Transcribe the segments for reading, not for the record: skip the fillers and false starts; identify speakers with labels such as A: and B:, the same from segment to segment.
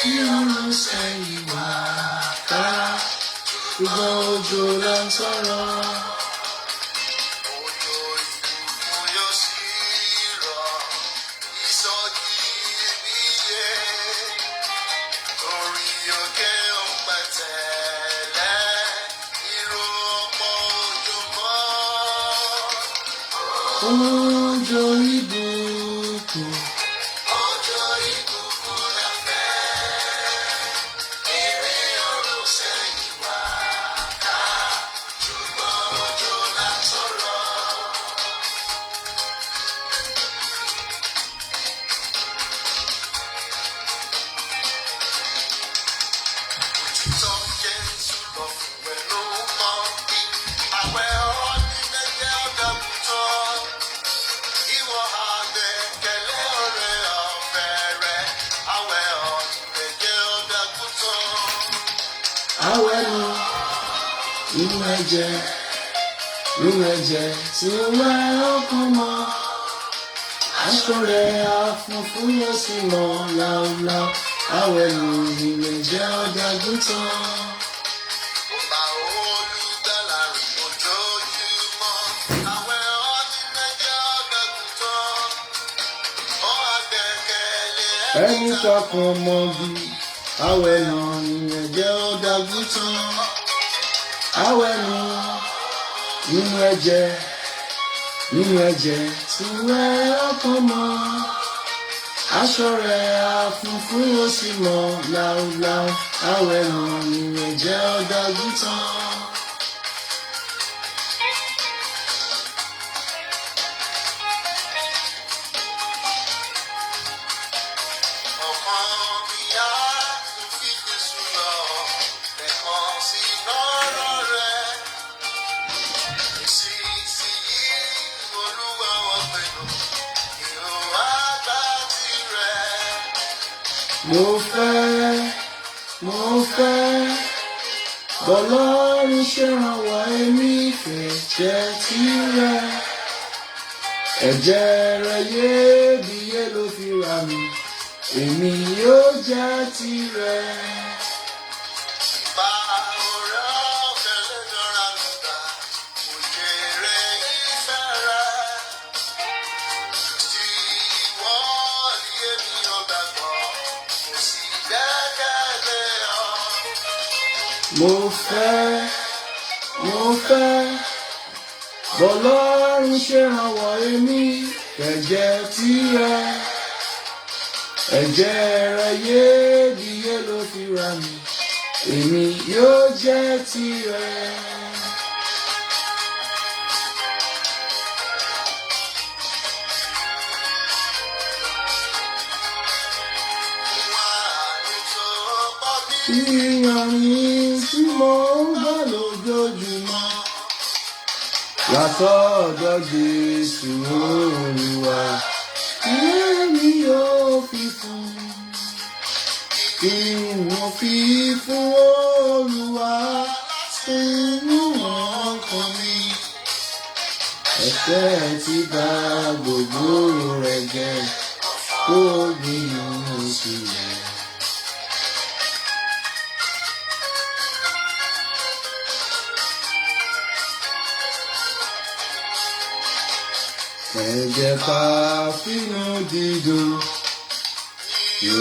A: ìrọ̀rùn sẹ́yìn wá ká ṣùgbọ́n òjò là ń sọ̀rọ̀.
B: Òjò ìbùkún yóò sì rọ̀, ìsọjí ìbíye, orí òkè òpẹ̀tẹ̀lẹ̀, ìró ọ̀pọ̀ òjò mọ́.
A: Òjò ìbùkún.
B: Òjò ìbùkún la fẹ́, ìrì ọ̀run sẹ́yìn wá ká, ṣùgbọ́n òjò là ń sọ̀rọ̀. Òtítọ́ Jésù lọ fún ẹ ló mọ́ bí àwẹ̀ ọ̀nìyàn ọ̀dọ́kùtọ̀. Ìwọ àgbẹ̀kẹ̀lé ọ̀rẹ́ ọ̀fẹ́ rẹ̀, àwẹ̀ ọ̀nìyàn ọ̀dọ́kùtọ̀.
A: Àwẹ̀ ni inú ẹ̀jẹ̀ tí ó wẹ ọkàn mọ́. Aṣọ rẹ̀ àfunfun yóò sì mọ́ láúláú. Àwẹ̀ ni inú ẹ̀jẹ̀ ọ̀dàgùtàn.
B: Ọba olùgbàlà rìn ojoojúmọ́, àwẹ̀ ọ̀nìyàn ọ̀dọ́kùtọ̀. Ó àgbẹ̀kẹ̀lé
A: Ẹni tọkàn mọ́ bí àwẹ̀ náà ni ẹ̀jẹ̀ ọ̀dàgùtàn. Àwẹ̀ ni inú ẹ̀jẹ̀ tí ó wẹ ọkàn mọ́. Aṣọ rẹ̀ àfunfun yóò sì mọ́ láúláú. Àwẹ̀ náà ni ẹ̀jẹ̀ ọ̀dàgùtàn.
B: ọkàn mi á tún fi Jésù lọ, lẹ́ẹ̀kan sí lọ́rọ̀ rẹ̀. Ìsinsìnyí Olúwa wá pinnu, ìró àgbà tirẹ̀.
A: Mo fẹ́ bọ́lọ́run ṣèrànwọ́ èmi ìfẹ́ jẹ́ tirẹ̀. Ẹ̀jẹ̀ rẹ̀ iyebíye ló fi rà mí, èmi yóò jẹ́ tirẹ̀.
B: Bá ọ̀rẹ́ ọ̀fẹ́ lẹ́jọ́ra nígbà, òjèrè ìfẹ́ rẹ̀. Tí wọ́n ní èmi ò gbàgbọ́, kò sí gbẹ́kẹ̀lé ọ.
A: Mo fẹ́ bọ́lọ́run ṣèrànwọ́ èmi ìfẹ́ jẹ́ tirẹ̀. Ẹ̀jẹ̀ rẹ̀ iyebíye ló fi rà mí, èmi yóò jẹ́ tirẹ̀. Ìyàrin tí mo ń gbà lójoojúmọ́ látọ̀dọ̀ Jésù Olúwa, èmi yóò fi fún. Kí wọ́n fi fún Olúwa sínú ọkàn mi. Ẹ̀ṣẹ̀ ti bà gbogbo rẹ̀ jẹ́, kó gbìyànjú sílẹ̀. Ẹ jẹ́ ká fínú dídùn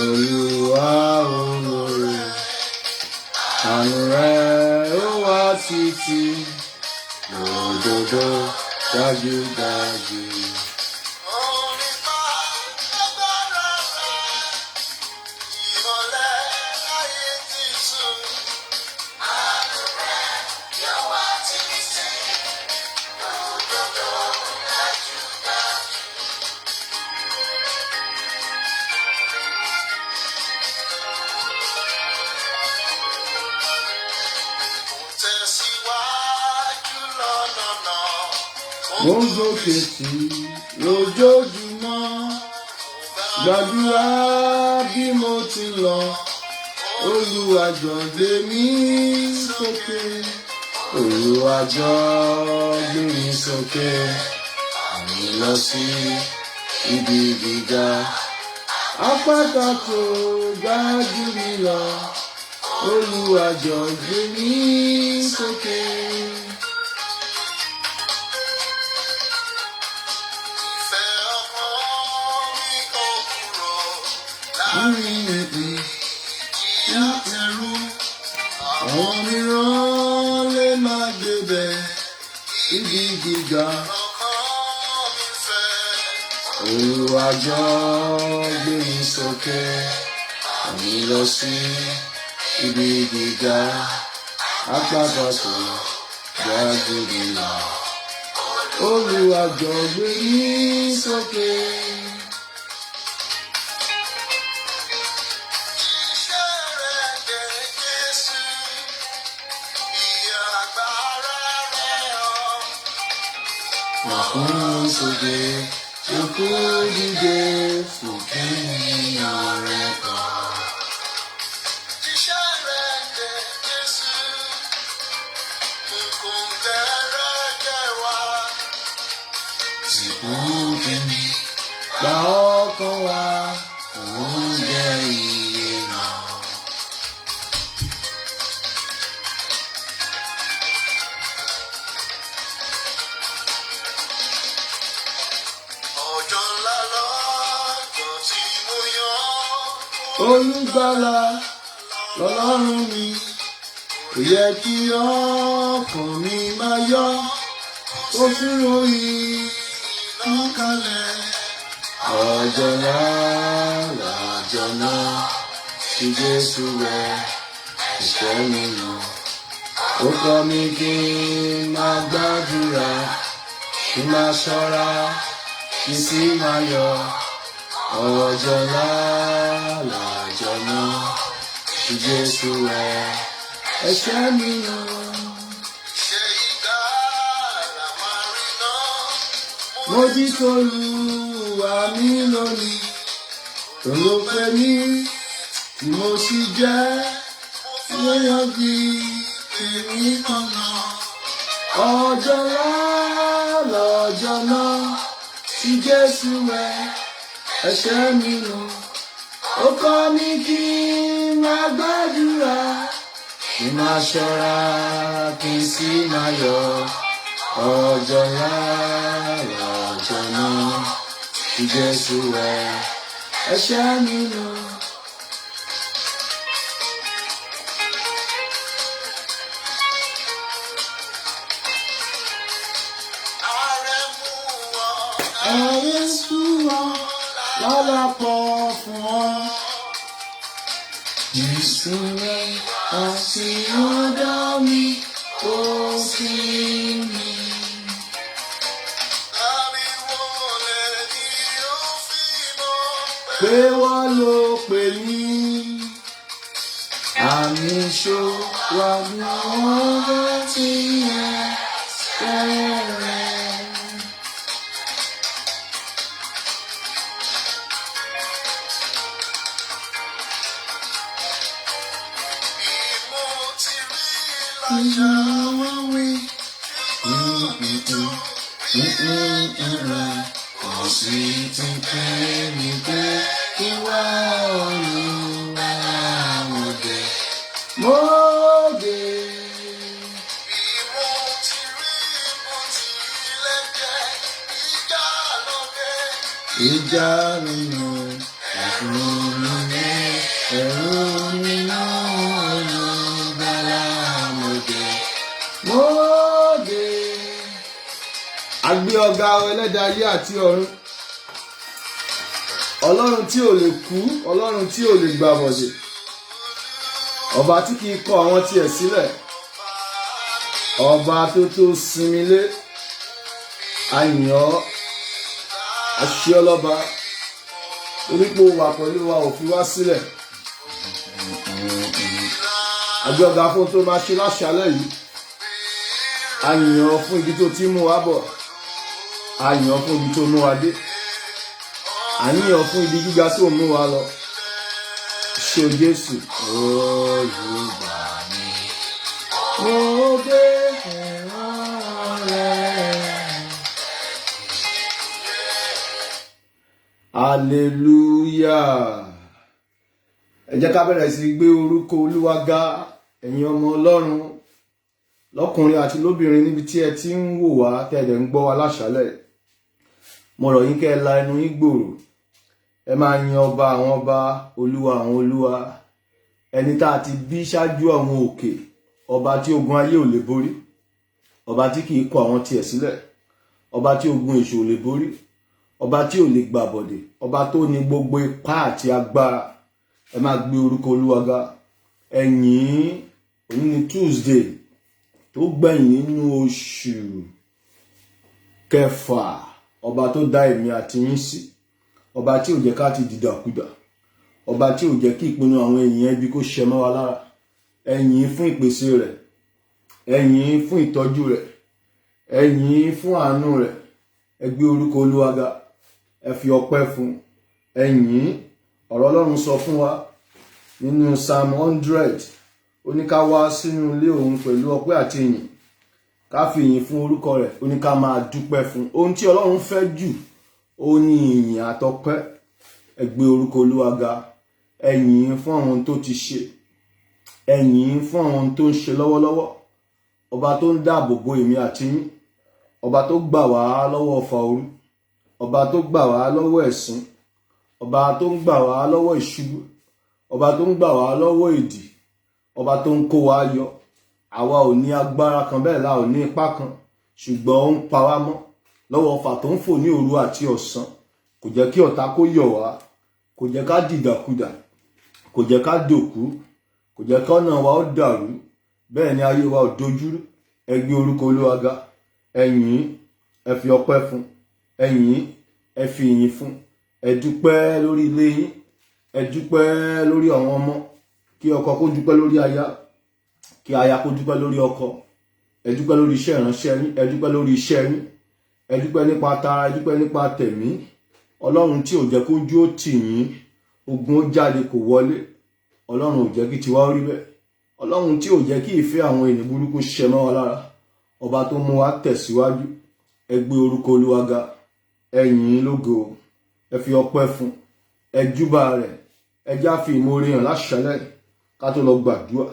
A: Olúwa olóore. Àánú rẹ̀ ó wà títí lódodo dájúdájú.
B: Orin bá agbára rẹ̀, ìmọ́lẹ̀ ayé ti sùn. Àánú rẹ̀ yóò wá títí lódodo dájúdájú. Tẹ̀síwájú lọ́nà náà.
A: Mo ń gòkè sí lójoojúmọ́, gbàdúrà bí mo ti lọ. Olúwa jọ̀ọ́ gbé mi sókè, Olúwa jọ̀ọ́ gbé mi sókè. Àmì lọ sí ibi gíga, àpáta tó ga jù mí lọ, Olúwa jọ̀ọ́ gbé mi sókè.
B: Ìfẹ́ ọkàn mi kò kúrò
A: Láàrin ẹ̀pẹ̀ látẹrú, àwọn mìíràn lè má débẹ̀ ibi gíga.
B: lọ́kàn mi fẹ́.
A: Olúwa jọ̀ọ́ gbé mi sókè, àmì lọ sí ibi gíga, àpáta tó ga jù mí lọ. Olúwa jọ̀ọ́ gbé mi sókè.
B: Iṣẹ́ rẹ̀ dé Jésù, ìyà agbára rẹ̀ hàn.
A: Nàkún sókè, òkú dìde, fòkè ènìyàn rẹ̀ kan.
B: Iṣẹ́ rẹ̀ dé Jésù, nǹkan tẹ̀rẹ̀ jẹ́ wá.
A: Sìnkú kìíní, gba ọkàn wa, òun jẹ́ iye náà.
B: Ọjọ́ ńlá lọ́jọ́ tí mo yàn.
A: Olùgbàlà lọ́lọ́run mi, kò yẹ kí ọkàn mi máa yọ̀, ó fi ròyìn náà kalẹ̀. Ọjọ́ náà lọ́jọ́ náà tí Jésù wẹ ẹ̀ṣẹ̀ mi nù. Ó kọ́ mi kí n máa gbàdúrà, kí n máa ṣọ́ra, kí n sì máa yọ̀. Ọjọ́ náà lọ́jọ́ náà tí Jésù wẹ ẹ̀ṣẹ̀ mi nù.
B: Ṣé ìgbàlà máa rí náà?
A: Mo jí t'Olúwa mi lónìí, tó ló fẹ́ mi tí mo sì jẹ́ lóyún bí èmi kan náà. Ọjọ́ náà lọ́jọ́ náà tí Jésù wẹ ẹ̀ṣẹ̀ mi nù. Ó kọ́ mi kí n máa gbàdúrà, kí n máa ṣọ́ra, kí n sì máa yọ̀. Ọjọ́ náà lọ́jọ́ náà tí Jésù wẹ ẹ̀ṣẹ̀ mi nù.
B: Ààrẹ mú ọ.
A: Ẹ̀yin sùn wọn lọ́lọ́pọ̀ fún ọ. Jésù rẹ̀ àti ọ̀dọ́ mi kò sí mi.
B: Ariwo lẹ̀ ni ó fi mọ̀
A: Pé wọ́n ló pè mí, àmì ṣó wà ní ọwọ́ tí ẹ fẹ́rẹ̀.
B: bí mo ti rí
A: Ìyá
B: láyà.
A: wa wí, kò sí ti pé mi pé kí wá Olúwa mo dé. Mo dé.
B: Bí mo ti rí mo ti lẹ́jẹ̀. Ìjà lóde.
A: Ìjà nínú ẹ̀fún mi ní ẹ̀rù nínú Olùgbàlà mo dé. Mo dé. A gbé ọ̀gá ẹlẹ́dàá ayé àti ọ̀run. Ọlọ́run tí ò lè kú, Ọlọ́run tí ò lè gbàbọ̀dè. Ọba tí kìí kọ àwọn tiẹ̀ sílẹ̀. Ọba tó tó sinmi lé. A yìn ọ́, a ṣe ọ́ lọ́ba. Onípo wà pẹ̀lú wa ò fi wá sílẹ̀. A gbé ọ̀gá fún tó máa ṣe láṣálẹ́ yìí. A yìn ọ́ fún ibi tó ti mú wa bọ̀. A yìn ọ́ fún ibi tó mú wa dé. A yìn ọ́ fún ibi gíga tó mú wa lọ. Ṣé o Jésù? Olùgbà mi. Mo dé ẹ̀ràn rẹ̀. hallelujah. Ẹ jẹ́ ká bẹ̀rẹ̀ sí gbé orúkọ Olúwa ga, ẹ̀yin ọmọ Ọlọ́run lọ́kùnrin àti lóbìnrin níbi tí ẹ ti ń wò wá tẹ́lẹ̀ ń gbọ́ wa láṣálẹ̀. Mo rọ̀ yín kẹ́ ẹ la ẹnu yín gbòòrò, ẹ máa yin ọba àwọn ọba, Olúwa àwọn olúwa, ẹni tá a ti bí ṣáájú àwọn òkè, ọba tí ogun ayé ò lè borí, ọba tí kì í kọ àwọn tiẹ̀ sílẹ̀, ọba tí ogun èṣù ò lè borí, ọba tí ò lè gbàbọ̀dè, ọba tó ní gbogbo ipá àti agbára. Ẹ máa gbé orúkọ Olúwa ga. Ẹ̀yin òní ni Tuesday tó gbẹ̀yìn nínú oṣù kẹfà, ọba tó dá èmi àti yín sí, ọba tí ò jẹ́ ká ti dìdàkudà, ọba tí ò jẹ́ kí ìpinnu àwọn èèyàn ibi kó ṣẹ mọ́ wa lára. Ẹ̀yin fún ìpèsè rẹ̀, ẹ̀yin fún ìtọ́jú rẹ̀, ẹ̀yin fún àánú rẹ̀. Ẹ gbé orúkọ Olúwa ga, ẹ fi ọpẹ́ fún. Ẹ̀yin ọ̀rọ̀ Ọlọ́run sọ fún wa nínú Psalm 100, ó ní ká wá sínú ilé òun pẹ̀lú ọpẹ́ àti ìyìn, ká fi ìyìn fún orúkọ rẹ̀, ó ní ká máa dúpẹ́ fún. Ohun tí Ọlọ́run fẹ́ jù ó ní ìyìn àtọpẹ́. Ẹ gbé orúkọ Olúwa ga. Ẹ̀yin fún àwọn tó ti ṣe, ẹ̀yin fún àwọn tó ń ṣe lọ́wọ́lọ́wọ́, ọba tó ń dáàbò bo èmi àti yín, ọba tó gbà wá lọ́wọ́ ọfà òru, ọba tó gbà wá lọ́wọ́ ẹ̀sín, ọba tó ń gbà wá lọ́wọ́ ìṣubú, ọba tó ń gbà wá lọ́wọ́ ìdì, ọba tó ń kó wa yọ. Àwa ò ní agbára kan, bẹ́ẹ̀ la ò ní ipá kan, ṣùgbọ́n ó ń pa wá mọ́ lọ́wọ́ ọfà tó ń fò ní òru àti ọ̀sán. Kò jẹ́ kí ọ̀tá kó yọ̀ wá, kò jẹ́ ká dìdàkudà, kò jẹ́ ká dòkú, kò jẹ́ kí ọ̀nà wa ó dàrú, bẹ́ẹ̀ ni ayé wa ò dojúrú. Ẹ gbé orúkọ Olúwa ga. Ẹ̀yin ẹ fi ọpẹ́ fún, ẹ̀yin ẹ fi ìyìn fún. Ẹ dúpẹ́ lórí ilé yín, ẹ dúpẹ́ lórí àwọn ọmọ, kí ọkọ kó dúpẹ́ lórí aya, kí aya kó dúpẹ́ lórí ọkọ. Ẹ dúpẹ́ lórí iṣẹ́ ìránṣẹ́ yín, ẹ dúpẹ́ lórí iṣẹ́ yín, ẹ dúpẹ́ nípa tara, ẹ dúpẹ́ nípa tẹ̀mí. Ọlọ́run tí ò jẹ́ kó jú ó tì yín, ogun ó jáde kò wọlé. Ọlọ́run ò jẹ́ kí tiwa ó rí bẹ́ẹ̀. Ọlọ́run tí ò jẹ́ kí ìfẹ́ àwọn ènìyàn burúkú ṣẹ mọ́ wa lára, ọba tó mú wa tẹ̀síwájú. Ẹ gbé orúkọ Olúwa ga. Ẹ yìn ín lógo, ẹ fi ọpẹ́ fún, ẹ júbà rẹ̀, ẹ já fi ìmoore hàn láṣálẹ́ ká tó lọ gbàdúrà.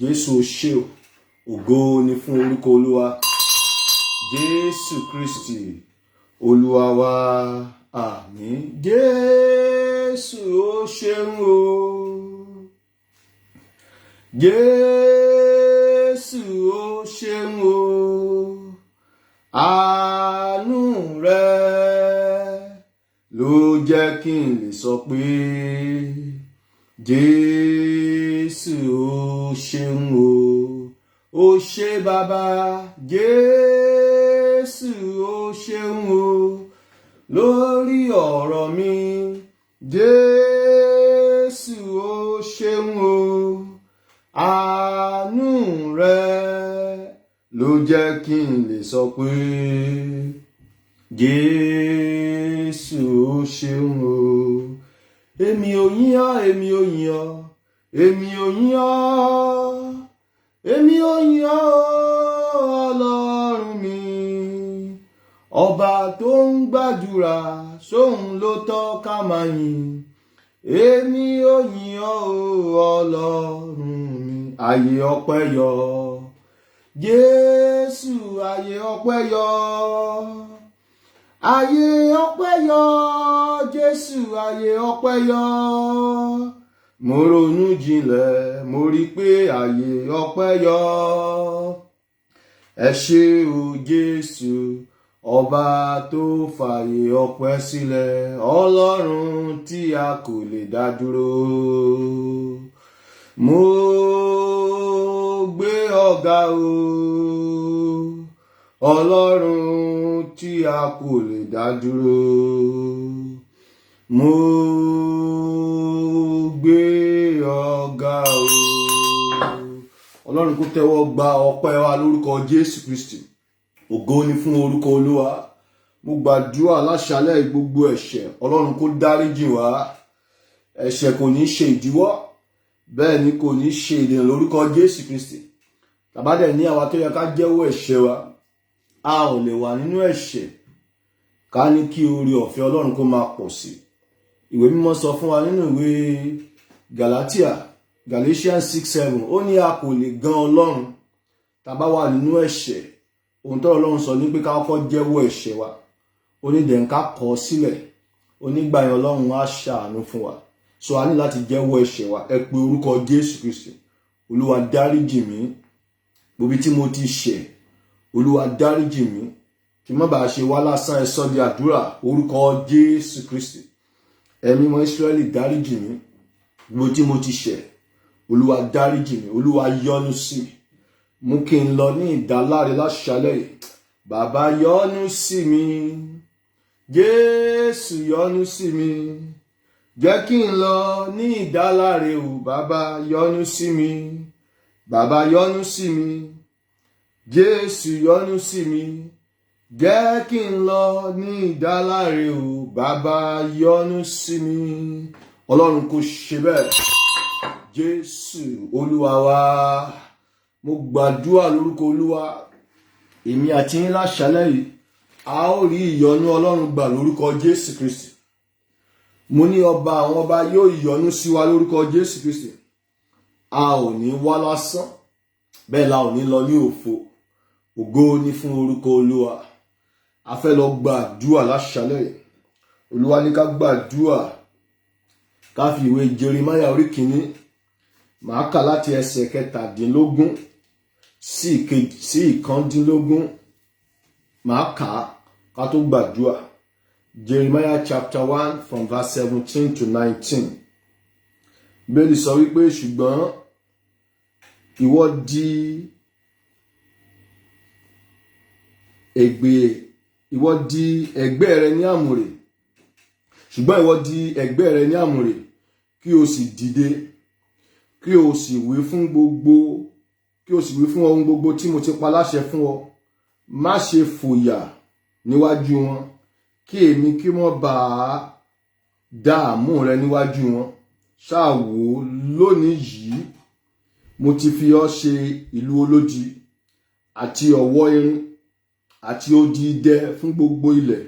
A: Jésù o ṣé o, ògo ni fún orúkọ Olúwa. Jésù Kristi Olúwa wa, àmín. Jésù o ṣeun o, Jésù o ṣeun o, àánú rẹ̀ ló jẹ́ kí n lè sọ pé Jésù o ṣeun o. Ó ṣé bàbá, Jésù o ṣeun o, lórí ọ̀rọ̀ mi, Jésù o ṣeun o, àánú rẹ̀ ló jẹ́ kí n lè sọ pé Jésù ó ṣeun o. Èmi ò yìn ọ́, èmi ò yìn ọ́, èmi ò yìn ọ́, èmi ò yìn ọ́ Ọlọ́run mi. Ọba tó ń gbàdúrà sóhun ló tọ́ ká máa yìn. Èmi ò yìn ọ́ Ọlọ́run mi. Àyè ọpẹ́ yọ, Jésù àyè ọpẹ́ yọ. Àyè ọpẹ́ yọ, Jésù àyè ọpẹ́ yọ. Mo ronú jinlẹ̀, mo rí pé àyè ọpẹ́ yọ. Ẹ ṣé o Jésù, ọba tó fàyè ọpẹ́ sílẹ̀, Ọlọ́run tí a kò lè dá dúró. Mo gbé ọ̀gá o, Ọlọ́run tí a kò lè dá dúró. Mo gbé ọ̀gá o. Ọlọ́run kó tẹ́wọ́ gba ọpẹ́ wa lórúkọ Jésù Kristi. Ògo ni fún orúkọ Olúwa. Mo gbàdúrà láṣálẹ́ gbogbo ẹ̀ṣẹ̀, Ọlọ́run kó dáríjì wá. Ẹ̀ṣẹ̀ kò ní ṣe ìdíwọ́, bẹ́ẹ̀ ni kò ní ṣe ìdènà lórúkọ Jésù Kristi. Tàbá dẹ̀ ní àwa tó yẹ ká jẹ́wọ́ ẹ̀ṣẹ̀ wa, a ò lè wà nínú ẹ̀ṣẹ̀ ká ní kí oore ọ̀fẹ́ Ọlọ́run kó máa pọ̀ sí. ìwé mímọ́ sọ fún wa nínú ìwé Galatians 6:7 ó ní a kò lè gan Ọlọ́run tá bá wà nínú ẹ̀ṣẹ̀. Ohun tó Ọlọ́run sọ ní pé ká kọ́kọ́ jẹ́wọ́ ẹ̀ṣẹ̀ wa, ó ní dẹ̀ ká kọ̀ sílẹ̀, ó ní gbà yẹn Ọlọ́run á ṣàánú fún wa. So a ní láti jẹ́wọ́ ẹ̀ṣẹ̀ wa. Ẹ pe orúkọ Jésù Kristi. Olúwa dáríjì mí gbogbo tí mo ti ṣẹ̀, Olúwa dáríjì mí kí má bàa ṣe wá lásán. Ẹ sọ di àdúrà orúkọ Jésù Kristi. Ẹ̀mí mọ́ Ísírẹ́lì dáríjì mí gbogbo tí mo ti ṣẹ̀, Olúwa dáríjì mí, Olúwa yọ́nú sí mi, mú kí n lọ ní ìdáláre láṣálẹ́ yìí. Bàbá yọ́nú sí mi, Jésù yọ́nú sí mi, jẹ́ kí n lọ ní ìdáláre o. Bàbá yọ́nú sí mi, bàbá yọ́nú sí mi, Jésù yọ́nú sí mi, jẹ́ kí n lọ ní ìdáláre o. Bàbá yọ́nú sí mi. Ọlọ́run kò ṣe bẹ́ẹ̀. Jésù Olúwa wa, mo gbàdúrà lórúkọ Olúwa, èmi àti yín láṣálẹ́ yìí a ó rí ìyọ́nú Ọlọ́run gbà lórúkọ Jésù Kristi. Mo ní ọba àwọn ọba yóò yọ́nú sí wa lórúkọ Jésù Kristi. A ò ní wá lásán, bẹ́ẹ̀ la ò ní lọ ní òfo. Ògo ni fún orúkọ Olúwa. A fẹ́ lọ gbàdúrà láṣálẹ́ yìí. Olúwa ní ká gbàdúrà, ká fi ìwé Jeremáyà orí 1 màá kà láti ẹsẹ̀ 17 sí 19. Màá kà ká tó gbàdúrà. Jeremiah chapter 1 from verse 17 to 19. Bẹ́ẹ̀ni sọ wípé ṣùgbọ́n ìwọ di ẹ̀gbẹ́ rẹ ní àmùrè. Ṣùgbọ́n ìwọ di ẹ̀gbẹ́ rẹ ní àmùrè, kí o sì dìde, kí o sì wí fún ohun gbogbo tí mo ti pa láṣẹ fún ọ. Má ṣe fòyà níwájú wọn, kí èmi kí wọ́n bá dààmú rẹ níwájú wọn. Ṣáà wò lónìí yìí, mo ti fi ọ́ ṣe ìlú olódi àti ọ̀wọ́ irin àti odi idẹ fún gbogbo ilẹ̀,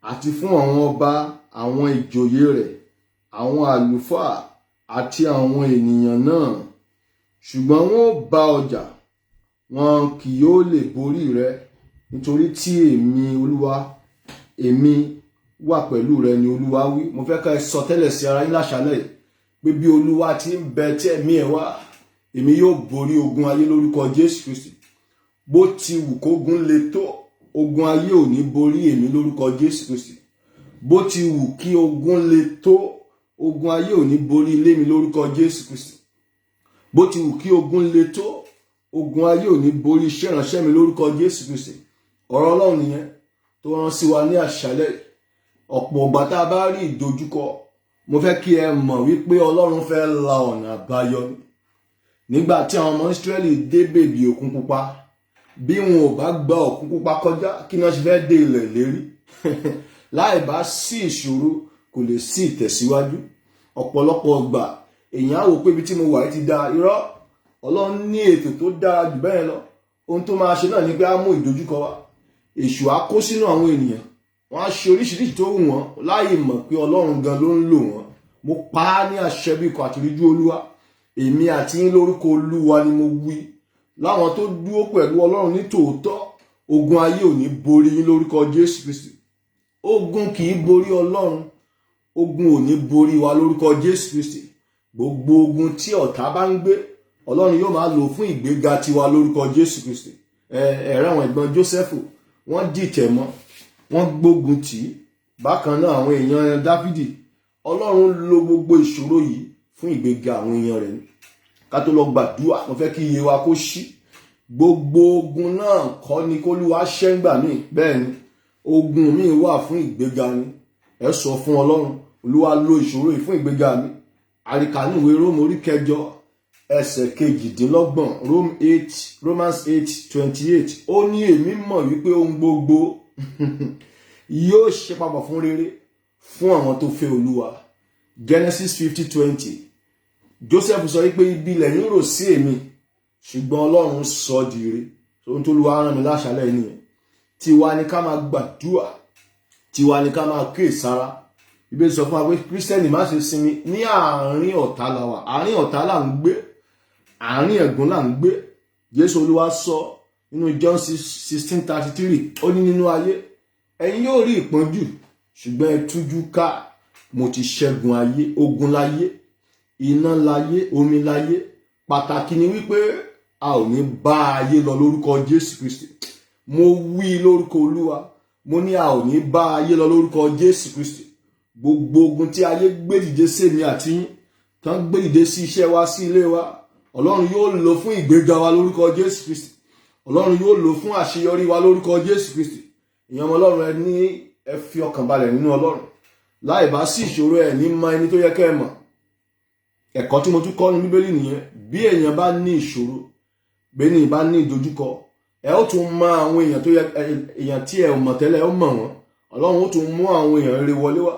A: àti fún àwọn ọba, àwọn ìjòyè rẹ̀, àwọn àlùfáà àti àwọn ènìyàn náà. Ṣùgbọ́n wọn ó bá ọjà, wọn kì yóò lè borí rẹ, nítorí tí èmi Olúwa, èmi wà pẹ̀lú rẹ ni Olúwa wí. Mo fẹ́ ká ẹ sọ tẹ́lẹ̀ sí ara yín láṣálẹ́ yìí pé bí Olúwa ti ń bẹ tí ẹ̀mí ẹ̀ wá, èmi yóò borí ogun ayé lórúkọ Jésù Kristi. Bó ti wù kógun le tó, ogun ayé ò ní borí èmi lórúkọ Jésù Kristi. Bó ti wù kí ogun le tó, ogun ayé ò ní borí ilé mi lórúkọ Jésù Kristi. Bó ti wù kí ogun le tó, ogun ayé ò ní borí iṣẹ́ ìránṣẹ́ mi lórúkọ Jésù Kristi. Ọ̀rọ̀ Ọlọ́run nìyẹn tó rán sí wa ní àṣálẹ́. Ọ̀pọ̀ ìgbà tá a bá rí ìdojúkọ, mo fẹ́ kí ẹ mọ̀ wípé Ọlọ́run fẹ́ la ọ̀nà àbáyọ. Nígbà tí àwọn ọmọ Ísírẹ́lì dé bèbè òkun pupa, bí wọn ò bá gba òkun pupa kọjá, kí náà ṣe fẹ́ dé ilẹ̀ lérí? Láì bá sí ìṣòro kò lè sí ìtẹ̀síwájú. Ọ̀pọ̀lọpọ̀ ìgbà èèyàn á wò pé ibi tí mo wà yìí ti da. Irọ́, Ọlọ́run ní ètò tó dára jù bẹ́ẹ̀ lọ. Ohun tó máa ṣe náà ni pé á mú ìdojúkọ wá. Èṣù á kó sínú àwọn ènìyàn, wọ́n á ṣe oríṣiríṣi tó wù wọ́n láì mọ̀ pé Ọlọ́run gan ló ń lò wọ́n. Mo pa á ní àṣẹ bí ikọ̀ àtìríjú Olúwa. Èmi àti yín lórúkọ Olúwa ni mo wí. Láwọn tó dúró pẹ̀lú Ọlọ́run ní tòótọ́, ogun ayé ò ní borí yín lórúkọ Jésù Kristi. Ogun kì í borí Ọlọ́run, ogun ò ní borí wa lórúkọ Jésù Kristi. Gbogbo ogun tí ọ̀tá bá ń gbé, Ọlọ́run yóò máa lò fún ìgbéga tiwa lórúkọ Jésù Kristi. Ẹ̀rọ àwọn ẹ̀gbọ́n Jósẹ́fù, wọ́n dìtẹ̀ mọ́, wọ́n gbógun tì í. Bákan náà àwọn èèyàn Dáfídì, Ọlọ́run lo gbogbo ìṣòro yìí fún ìgbéga àwọn èèyàn rẹ̀ ni. Ká tó lọ gbàdúrà, mo fẹ́ kí iye wa kó ṣí. Gbogbo ogun náà kọ́ ni k'Olúwa ṣẹ́ ńgbà míì. Bẹ́ẹ̀ ni, ogun míì wà fún ìgbéga ni. Ẹ sọ fún Ọlọ́run, Olúwa lo ìṣòro yìí fún ìgbéga mi. Àríkà ní ìwé Róòmù orí 8 ẹsẹ̀ 28, Romans 8:28. Ó ní èmi mọ̀ wípé ohun gbogbo yóò ṣe papọ̀ fún rere fún àwọn tó fẹ́ Olúwa. Genesis 50:20. Joseph sọ wípé ibi lẹ̀yin rò sí èmi, ṣùgbọ́n Ọlọ́run sọ di ire. Ohun tó Olúwa rán mi láṣálẹ́ nìyẹn. Tiwa ni ká máa gbàdúrà, tiwa ni ká máa kíyèsára, Bíbélì sọ fún wa pé kírísítẹ́nì má ṣe sinmi ní àárín ọ̀tá la wà, àárín ọ̀tá là ń gbé, àárín ẹ̀gún là ń gbé. Jésù Olúwa sọ nínú John 16:33, ó ní nínú ayé ẹ̀yin yóò rí ìpọ́njú, ṣùgbọ́n ẹ tújú ká, mo ti ṣẹ́gun ayé. Ogun láyé, iná láyé, omi láyé. Pàtàkì ni wípé a ò ní bá ayé lọ lórúkọ Jésù Kristi. Mo wí lórúkọ Olúwa, mo ní a ò ní bá ayé lọ lórúkọ Jésù Kristi. Gbogbo ogun tí ayé gbé dìde sí èmi àti yín, tán gbé dìde sí iṣẹ́ wa, sí ilé wa, Ọlọ́run yóò lò fún ìgbéga wa lórúkọ Jésù Kristi. Ọlọ́run yóò lò fún àṣeyọrí wa lórúkọ Jésù Kristi. Ìyẹn ọmọ Ọlọ́run, ẹ ní ẹ fi ọkàn balẹ̀ nínú Ọlọ́run. Láì bá sí ìṣòro, ẹ ní mọ ẹni tó yẹ kẹ́ ẹ mọ̀. Ẹ̀kọ́ tí mo tún kọ́ ní Bíbélì nìyẹn. Bí èèyàn bá ní ìṣòro, bẹ́ẹ̀ ni bá ní ìdojúkọ, ẹ ó tún mọ àwọn èèyàn tó yẹ, èèyàn tí ẹ ò mọ̀ tẹ́lẹ̀, ó mọ̀ wọ́n. Ọlọ́run ó tún mú àwọn èèyàn rere wọlé wá.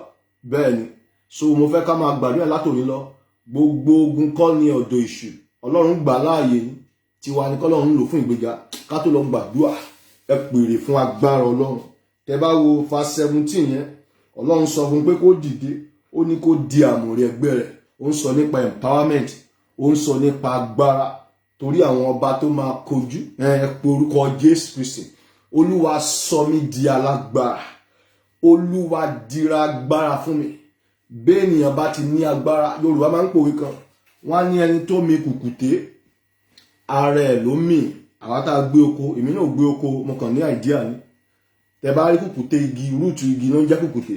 A: Bẹ́ẹ̀ ni, so mo fẹ́ ká máa gbàdúrà látòní lọ. Gbogbo ogun kọ́ ní ọ̀dọ̀ èṣù, Ọlọ́run gbà láàyè ní tiwa ní kọ́lọ́run lò fún ìgbéga. Ká tó lọ gbàdúrà, ẹ pèrè fún agbára Ọlọ́run. Tẹ́ bá wo verse 17 yẹn, Ọlọ́run sọ fún pé kó dìde, ó ní kó di àmùrè ẹgbẹ́ rẹ̀. Ó ń sọ nípa empowerment, ó ń sọ nípa agbára torí àwọn ọba tó máa kojú. Ẹ pe orúkọ Jésù Kristi. Olúwa sọ mí di alágbára, Olúwa dira agbára fún mi. Bẹ́ẹ̀ ènìyàn bá ti ní agbára, Yorùbá máa ń pòwe kan, wọ́n á ní ẹni tó mi kùkùté ara ẹ̀ ló mì. Àwa tá a gbé oko, èmi náà gbé oko, mo kàn ní àìdíà ni. Tẹ́ bá rí kùkùté igi, rúùtù igi ló ń jẹ́ kùkùté.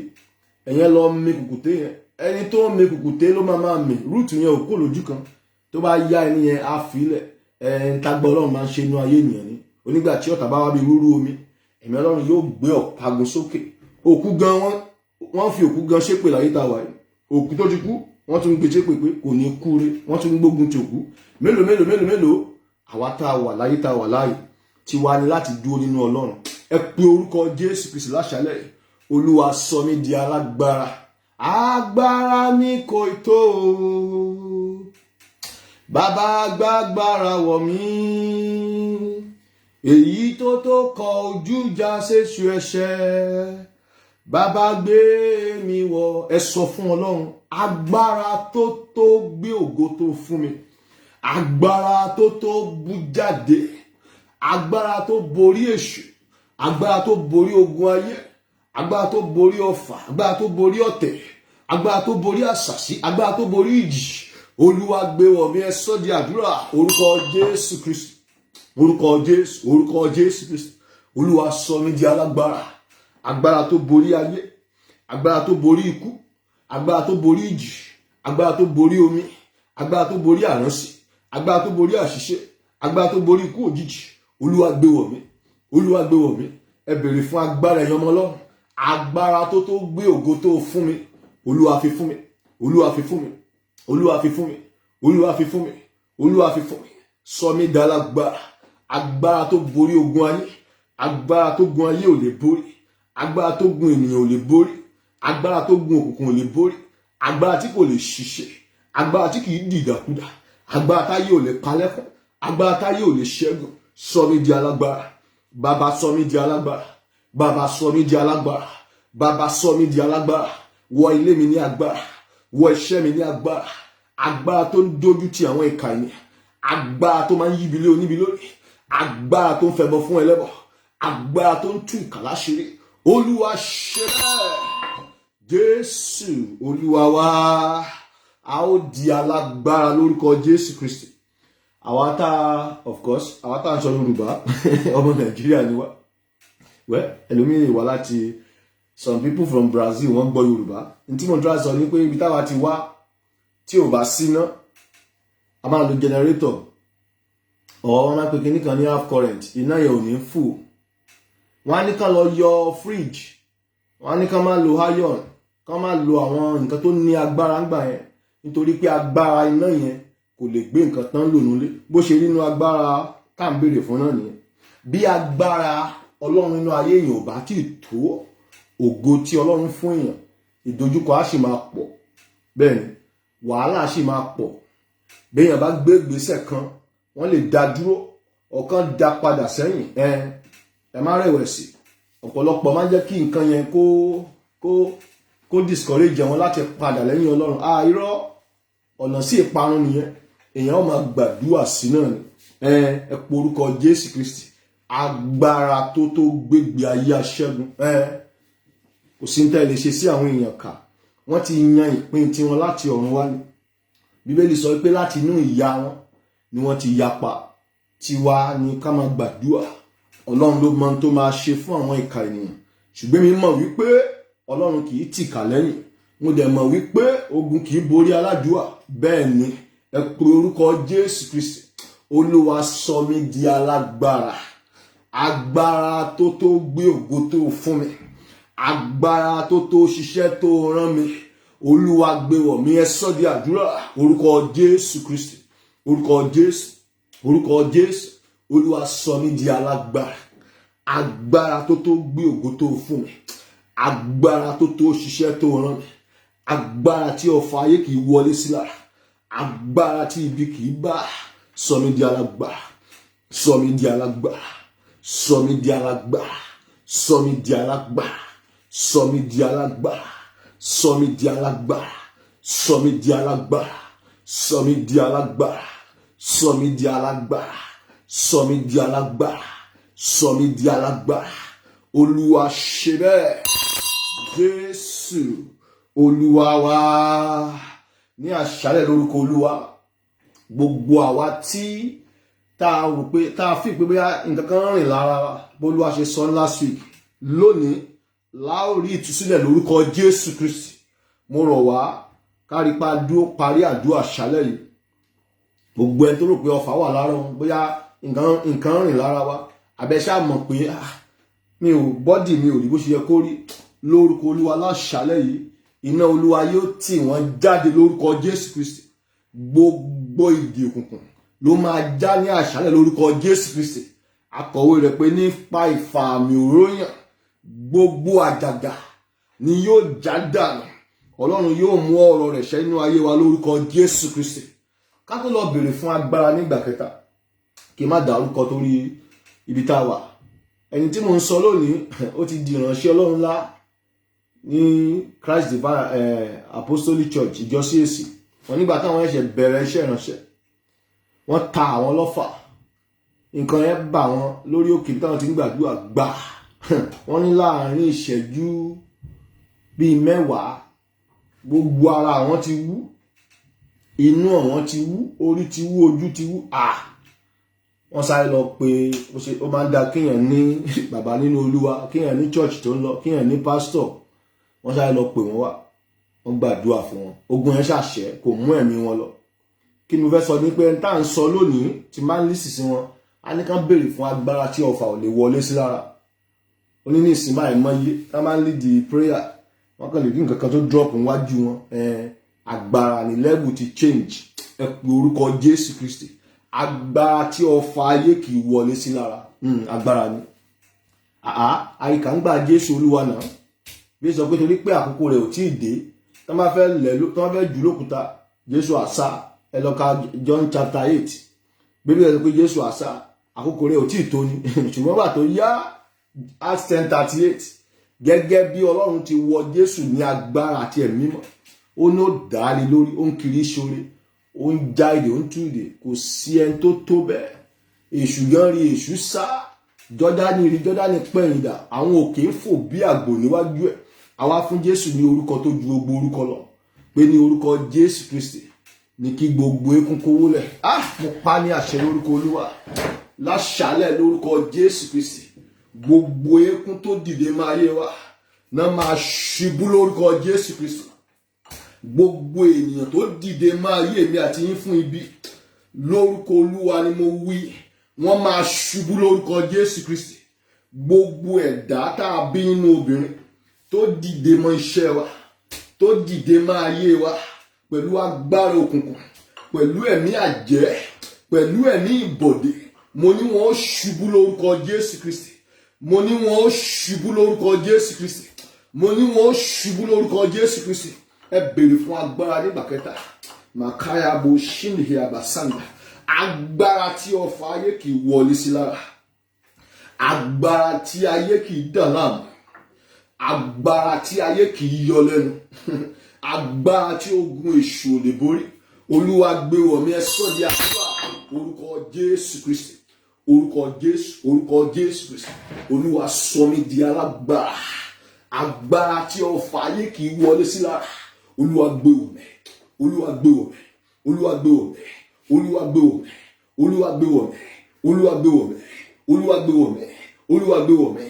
A: Ẹ̀yẹn lọ mi kùkùté yẹn, ẹni tó mi kùkùté ló máa mì, rúùtù yẹn ò kó lójú kan. Tó bá yá ẹni yẹn á filẹ̀. ń tagbọ́ Ọlọ́run máa ń ṣe inú ayé ènìyàn ni. Onígbà tí ọ̀tá bá wá bí rúrú omi, ẹ̀mí Ọlọ́run yóò gbé ọ̀págun sókè. Òkú gan wọ́n fi òkú gan ṣépè láyé tá a wà yìí. Òkú tó ti kú wọ́n tún gbé ṣépè pé kò ní kú re, wọ́n tún gbógun ti òkú. Mélòó àwa tá a wà láyé tá a wà láàyè ti wá ní láti dúró nínú Ọlọ́run. Ẹ pe orúkọ Jésù Kristi láṣálẹ́. Olúwa sọ mí di alágbára. Agbára mi kò tó, bàbá gbàgbára wọ̀ mí. Èyí tó kọ ojú já séṣu ẹ̀ṣẹ̀, bàbá gbé mi wọ̀. Ẹ sọ fún Ọlọ́run, agbára tó gbé ògo tó fún mi, agbára tó bú jáde, agbára tó borí èṣù, agbára tó borí ogun ayé, agbára tó borí ọfà, agbára tó borí ọ̀tẹ̀, agbára tó borí àṣàsí, agbára tó borí ìjì. Olúwa gbé wọ̀ mí. Ẹ sọ di àdúrà. Orúkọ Jésù Kristi, orúkọ Jésù Kristi. Olúwa sọ mí di alágbára. Agbára tó borí ayé, agbára tó borí ikú, agbára tó borí ìjì, agbára tó borí omi, agbára tó borí àránsì, agbára tó borí àṣìṣe, agbára tó borí ikú òjijì. Olúwa gbé wọ̀ mí. Olúwa gbé wọ̀ mí. Ẹ bèrè fún agbára ẹ̀yin ọmọ Ọlọ́run. Agbára tó gbé ògo tó fún mi, Olúwa fi fún mi. Olúwa fi fún mi. Olúwa fi fún mi. Olúwa fi fún mi. Olúwa fi fún mi. Sọ mí di alágbára. Agbára tó borí ogun ayé, agbára tó gun ayé ò lè borí, agbára tó gun ènìyàn ò lè borí, agbára tó gun òkùnkùn ò lè borí, agbára tí kò lè ṣiṣẹ́, agbára tí kìí dìdàkudà, agbára táyé ò lè palẹ́kùn, agbára táyé ò lè ṣẹ́gun. Sọ mí di alágbára. Bàbá sọ mí di alágbára. Bàbá sọ mí di alágbára. Bàbá sọ mí di alágbára. Wọ ilé mi ní agbára, wọ iṣẹ́ mi ní agbára. Agbára tó ń dojú ti àwọn ìkà ènìyàn, agbára tó máa ń yíbi lé oníbi lórí, agbára tó ń fẹbọ fún ẹlẹ́bọ, agbára tó ń tú ìkà láṣìírí. Olúwa ṣe bẹ́ẹ̀. Jésù Olúwa wa. A ó di alágbára lórúkọ Jésù Kristi. Àwa tá, of course, àwa tá ń sọ Yorùbá, ọmọ Nàìjíríà ni wá. Ẹlòmíràn wá láti, some people from Brazil wọ́n gbọ́ Yorùbá. Ní tí mo try sọ ní pé ibi táwa ti wá, tí ò bá síná, a máa lo generator, wọ́n máa pe kíní kan ní half current, iná yẹn ò ní full. Wọ́n á ní ká lọ yọ fridge, wọ́n á ní ká máa lo iron, ká máa lo àwọn nǹkan tó ní agbára ńgbà yẹn, nítorí pé agbára iná yẹn kò lè gbé nǹkan tán lò nílé. Bó ṣe rí inú agbára tá à ń béèrè fún náà nìyẹn. Bí agbára Ọlọ́run nínú ayé èèyàn ò bá tí ì tó ògo tí Ọlọ́run fún èèyàn, ìdojúkọ á sì máa pọ̀. Bẹ́ẹ̀ ni, wàhálà sì máa pọ̀. Béèyàn bá gbé ìgbésẹ̀ kan, wọ́n lè dá dúró, ọ̀kan dá padà sẹ́yìn. Ẹ má rẹ̀wẹ̀sì. Ọ̀pọ̀lọpọ̀ máa ń jẹ́ kí nǹkan yẹn kó discourage wọn láti padà lẹ́yìn Ọlọ́run. Irọ́, ọ̀nà sí ìparun nìyẹn. Èèyàn máa gbàdúrà sí náà ni. Ẹ pe orúkọ Jésù Kristi, agbára tó gbégbé ayé aṣẹ́gun. Kò sí ní tẹ́ lè ṣe sí àwọn èèyàn kà. Wọ́n ti yan ìpín tiwọn láti ọ̀run wá ní. Bíbélì sọ pé láti inú ìyá wọn ni wọ́n ti yapa. Tiwa ni ká máa gbàdúrà. Ọlọ́run ló mọ tó máa ṣe fún àwọn ìkà ènìyàn. Ṣùgbọ́n mi mọ̀ wípé Ọlọ́run kì í tìkà lẹ́yìn. Mo dẹ̀ mọ̀ wípé ogun kì í borí aládùúà. Bẹ́ẹ̀ ni ẹ pe orúkọ Jésù Kristi. Olúwa sọ mí di alágbára. Agbára tó gbé ògo tó fún mi. Agbára tó ṣiṣẹ́ tó rán mi. Olúwa gbé wọ̀ mí. Ẹ sọ di àdúrà. Orúkọ Jésù Kristi. Orúkọ Jésù. Orúkọ Jésù. Olúwa sọ mí di alágbára. Agbára tó gbé ògo tó fún mi. Agbára tó ṣiṣẹ́ tó rán mi. Agbára tí ọfà ayé kì í wọlé sí lára. Agbára tí ibi kì í bá. Sọ mí di alágbára. Sọ mí di alágbára. Sọ mí di alágbára. Sọ mí di alágbára. Sọ mí di alágbára. Sọ mí di alágbára. Sọ mí di alágbára. Sọ mí di alágbára. Sọ mí di alágbára. Sọ mí di alágbára. Sọ mí di alágbára. Olúwa ṣe bẹ́ẹ̀. Jésù Olúwa wa. Ní àṣálẹ́ lórúkọ Olúwa, gbogbo àwa tí tá a fi pé bóyá nǹkan kan rìn lára wa, bólúwa ṣe sọ last week, lónìí láórí ìtúsílẹ̀ lórúkọ Jésù Kristi. Mo rọ̀ wá kárípa dúró parí àdúrà àṣálẹ́ yìí. Gbogbo ẹni tó rò pé ọfà wà lára wọn, bóyá nǹkan rìn lára wa, àbẹ̀ṣà mọ̀ pé bọ́dì mi ò rí bó ṣe yẹ kó rí, lórúkọ Olúwa láṣálẹ́ yìí, iná Olúwa yóò tì wọ́n jáde lórúkọ Jésù Kristi. Gbogbo ìdè òkùnkùn ló máa já ní àṣálẹ́ lórúkọ Jésù Kristi. Akọ̀wé rẹ̀ pé nípa ìfàmì òróyàn gbogbo àjàgà ni yóò já dànù. Ọlọ́run yóò mú ọ̀rọ̀ rẹ̀ ṣẹ nínú ayé wa lórúkọ Jésù Kristi. Ká tó lọ bèrè fún agbára nígbà kẹta, kí n má dárúkọ torí ibi tá a wà. Ẹni tí mo ń sọ lónìí, ó ti di ìránṣẹ́ Ọlọ́run ńlá ní Christ Divine Apostolic Church ìjọ CAC. Wọ́n nígbà táwọn ẹ̀ṣẹ̀ bẹ̀rẹ̀ iṣẹ́ ìránṣẹ́, wọ́n ta àwọn lọ́fà. Nǹkan yẹn bà wọ́n lórí òkè táwọn ti ń gbàdúrà gbà. Wọ́n ní láàrin ìṣẹ́jú bíi 10 gbogbo ara àwọn ti wú, inú àwọn ti wú, orí ti wú, ojú ti wú. Wọ́n sáré lọ pé ó máa ń da kéèyàn ní bàbá nínú Olúwa, kéèyàn ní church tó ń lọ, kéèyàn ní pastor. Wọ́n sáré lọ pè wọ́n wá, wọ́n gbàdúrà fún wọn. Ogun yẹn ṣàṣẹ, kò mú ẹ̀mí wọn lọ. Kí ni mo fẹ́ sọ ní pé tá à ń sọ lónìí tí máa ń lísì sí wọn, a ní ká béèrè fún agbára tí ọfà ò lè wọlé sí lára. Ó ní ìsìn báyìí mọ́yé tá máa ń lead the prayer, wọ́n kàn lè rí nǹkan kan tó drop níwájú wọn. Agbára ní level ti change. Ẹ pe orúkọ Jésù Kristi. Agbára tí ọfà ayé kì í wọlé sí lára. Agbára ni. Àyíká ń gbà Jésù Olúwa náà. Bí sọ pé torí pé àkókò rẹ̀ ò tí ì dé, tí wọ́n bá fẹ́ jù lókúta, Jésù àṣà. Ẹ lọ ka John chapter 8. Bíbélì sọ pé Jésù àṣà, àkókò rẹ̀ ò tí ì tó ni. Ṣùgbọ́n bá tó yá, Acts 10:38, gẹ́gẹ́ bí Ọlọ́run ti wọ Jésù ní agbára àti ẹ̀mí mímọ́, ó ní ó dá lé lórí, ó ń kiri ṣoore, ó ń já ìdè, ó ń tú ìdè. Kò sí ẹni tó tó bẹ́ẹ̀. Èṣù gan rí èṣù sá, Jọ́dánì rí Jọ́dánì pẹ̀yìn dà. Àwọn òkè ń fò bí àgbò níwájú ẹ̀. Àwa fún Jésù ní orúkọ tó ju gbogbo orúkọ lọ, pé ní orúkọ Jésù Kristi ní kí gbogbo eékún kó wólẹ̀. Mo pa ní àṣẹ lórúkọ Olúwa láṣálẹ́ lórúkọ Jésù Kristi. Gbogbo eékún tó dìde máa yé wa náà máa ṣubú lórúkọ Jésù Kristi. Gbogbo ènìyàn tó dìde máa yé mi àti yín fún ibi, lórúkọ Olúwa ni mo wí, wọ́n máa ṣubú lórúkọ Jésù Kristi. Gbogbo ẹ̀dá tá a bí nínú obìnrin tó dìde mọ́ iṣẹ́ wa, tó dìde máa yé wa pẹ̀lú agbára òkùnkùn, pẹ̀lú ẹ̀mí àjẹ́, pẹ̀lú ẹ̀mí ìbọ̀dé, mo ní wọn ó ṣubú lórúkọ Jésù Kristi. Mo ní wọn ó ṣubú lórúkọ Jésù Kristi. Mo ní wọn ó ṣubú lórúkọ Jésù Kristi. Ẹ béèrè fún agbára nígbà kẹta. Màkàyà bó ṣìnìhì àbàsàndà. Agbára tí ọfà ayé kì í wọlé sí lára. Agbára tí ayé kì í dàn láàmú. agbára tí ayé kì í yọ lẹ́nu agbára tí ogun èṣù ò lè borí olúwa gbé wọ̀ mí ẹ sọ di àdúrà orúkọ Jésù Kristi orúkọ Jésù Kristi olúwa sọ mí di alágbára agbára tí ọfà ayé kì í wọlé sí lára olúwa gbé wọ̀ mí olúwa gbé wọ̀ mí olúwa gbé wọ̀ mí olúwa gbé wọ̀ mí olúwa gbé wọ̀ mí olúwa gbé wọ̀ mí olúwa gbé wọ̀ mí olúwa gbé wọ̀ mí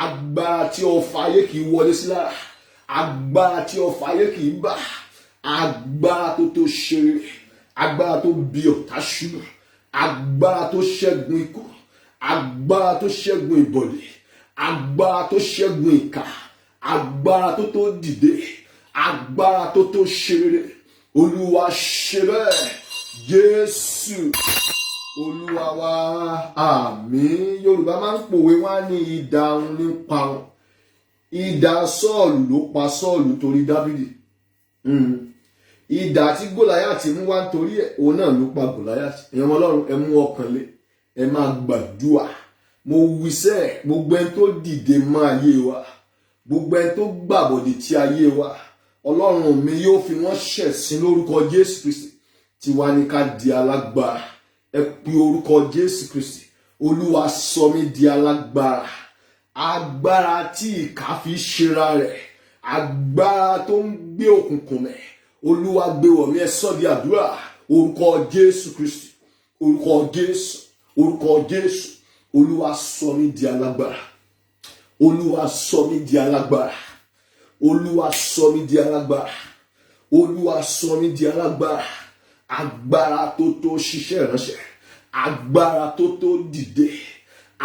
A: agbára tí ọfà ayé kì í wọlé sí lára agbára tí ọfà ayé kì í bá agbára tó ṣeré agbára tó bí ọ̀tá ṣubú agbára tó ṣẹ́gun ikú agbára tó ṣẹ́gun ìbọ̀lẹ̀ agbára tó ṣẹ́gun ìkà agbára tó dìde agbára tó ṣeré olúwa ṣe bẹ́ẹ̀ Jésù olúwa wa àmín. Yorùbá máa ń pòwe wá ní idà òun ní parun idà Sọ́ọ̀lù ló pa Sọ́ọ̀lù torí Dáfídì idà tí Gòláyátì mú wá nítorí ẹ̀ òun náà ló pa Gòláyátì. Ẹ̀yin ọmọ Ọlọ́run ẹ mú ọkàn lé ẹ máa gbàdúrà mo wíṣẹ́ gbogbo ẹni tó dìde mọ́ ayé wa gbogbo ẹni tó gbàbọ̀dì tí ayé wa Ọlọ́run mi yóò fi wọ́n ṣẹ̀sín lórúkọ Jésù Kristi tiwa ní ká di alágbára ẹ pe orúkọ Jésù Kristi olúwa sọ mí di alágbára agbára tí ìkà fi ṣera rẹ̀ agbára tó ń gbé òkùnkùn mẹ́ olúwa gbé wọ̀ mí ẹ sọ di àdúrà orúkọ Jésù Kristi orúkọ Jésù olúwa sọ mí di alágbára olúwa sọ mí di alágbára olúwa sọ mí di alágbára olúwa sọ mí di alágbára agbára tó ṣiṣẹ́ ìránṣẹ́ agbára tó dìde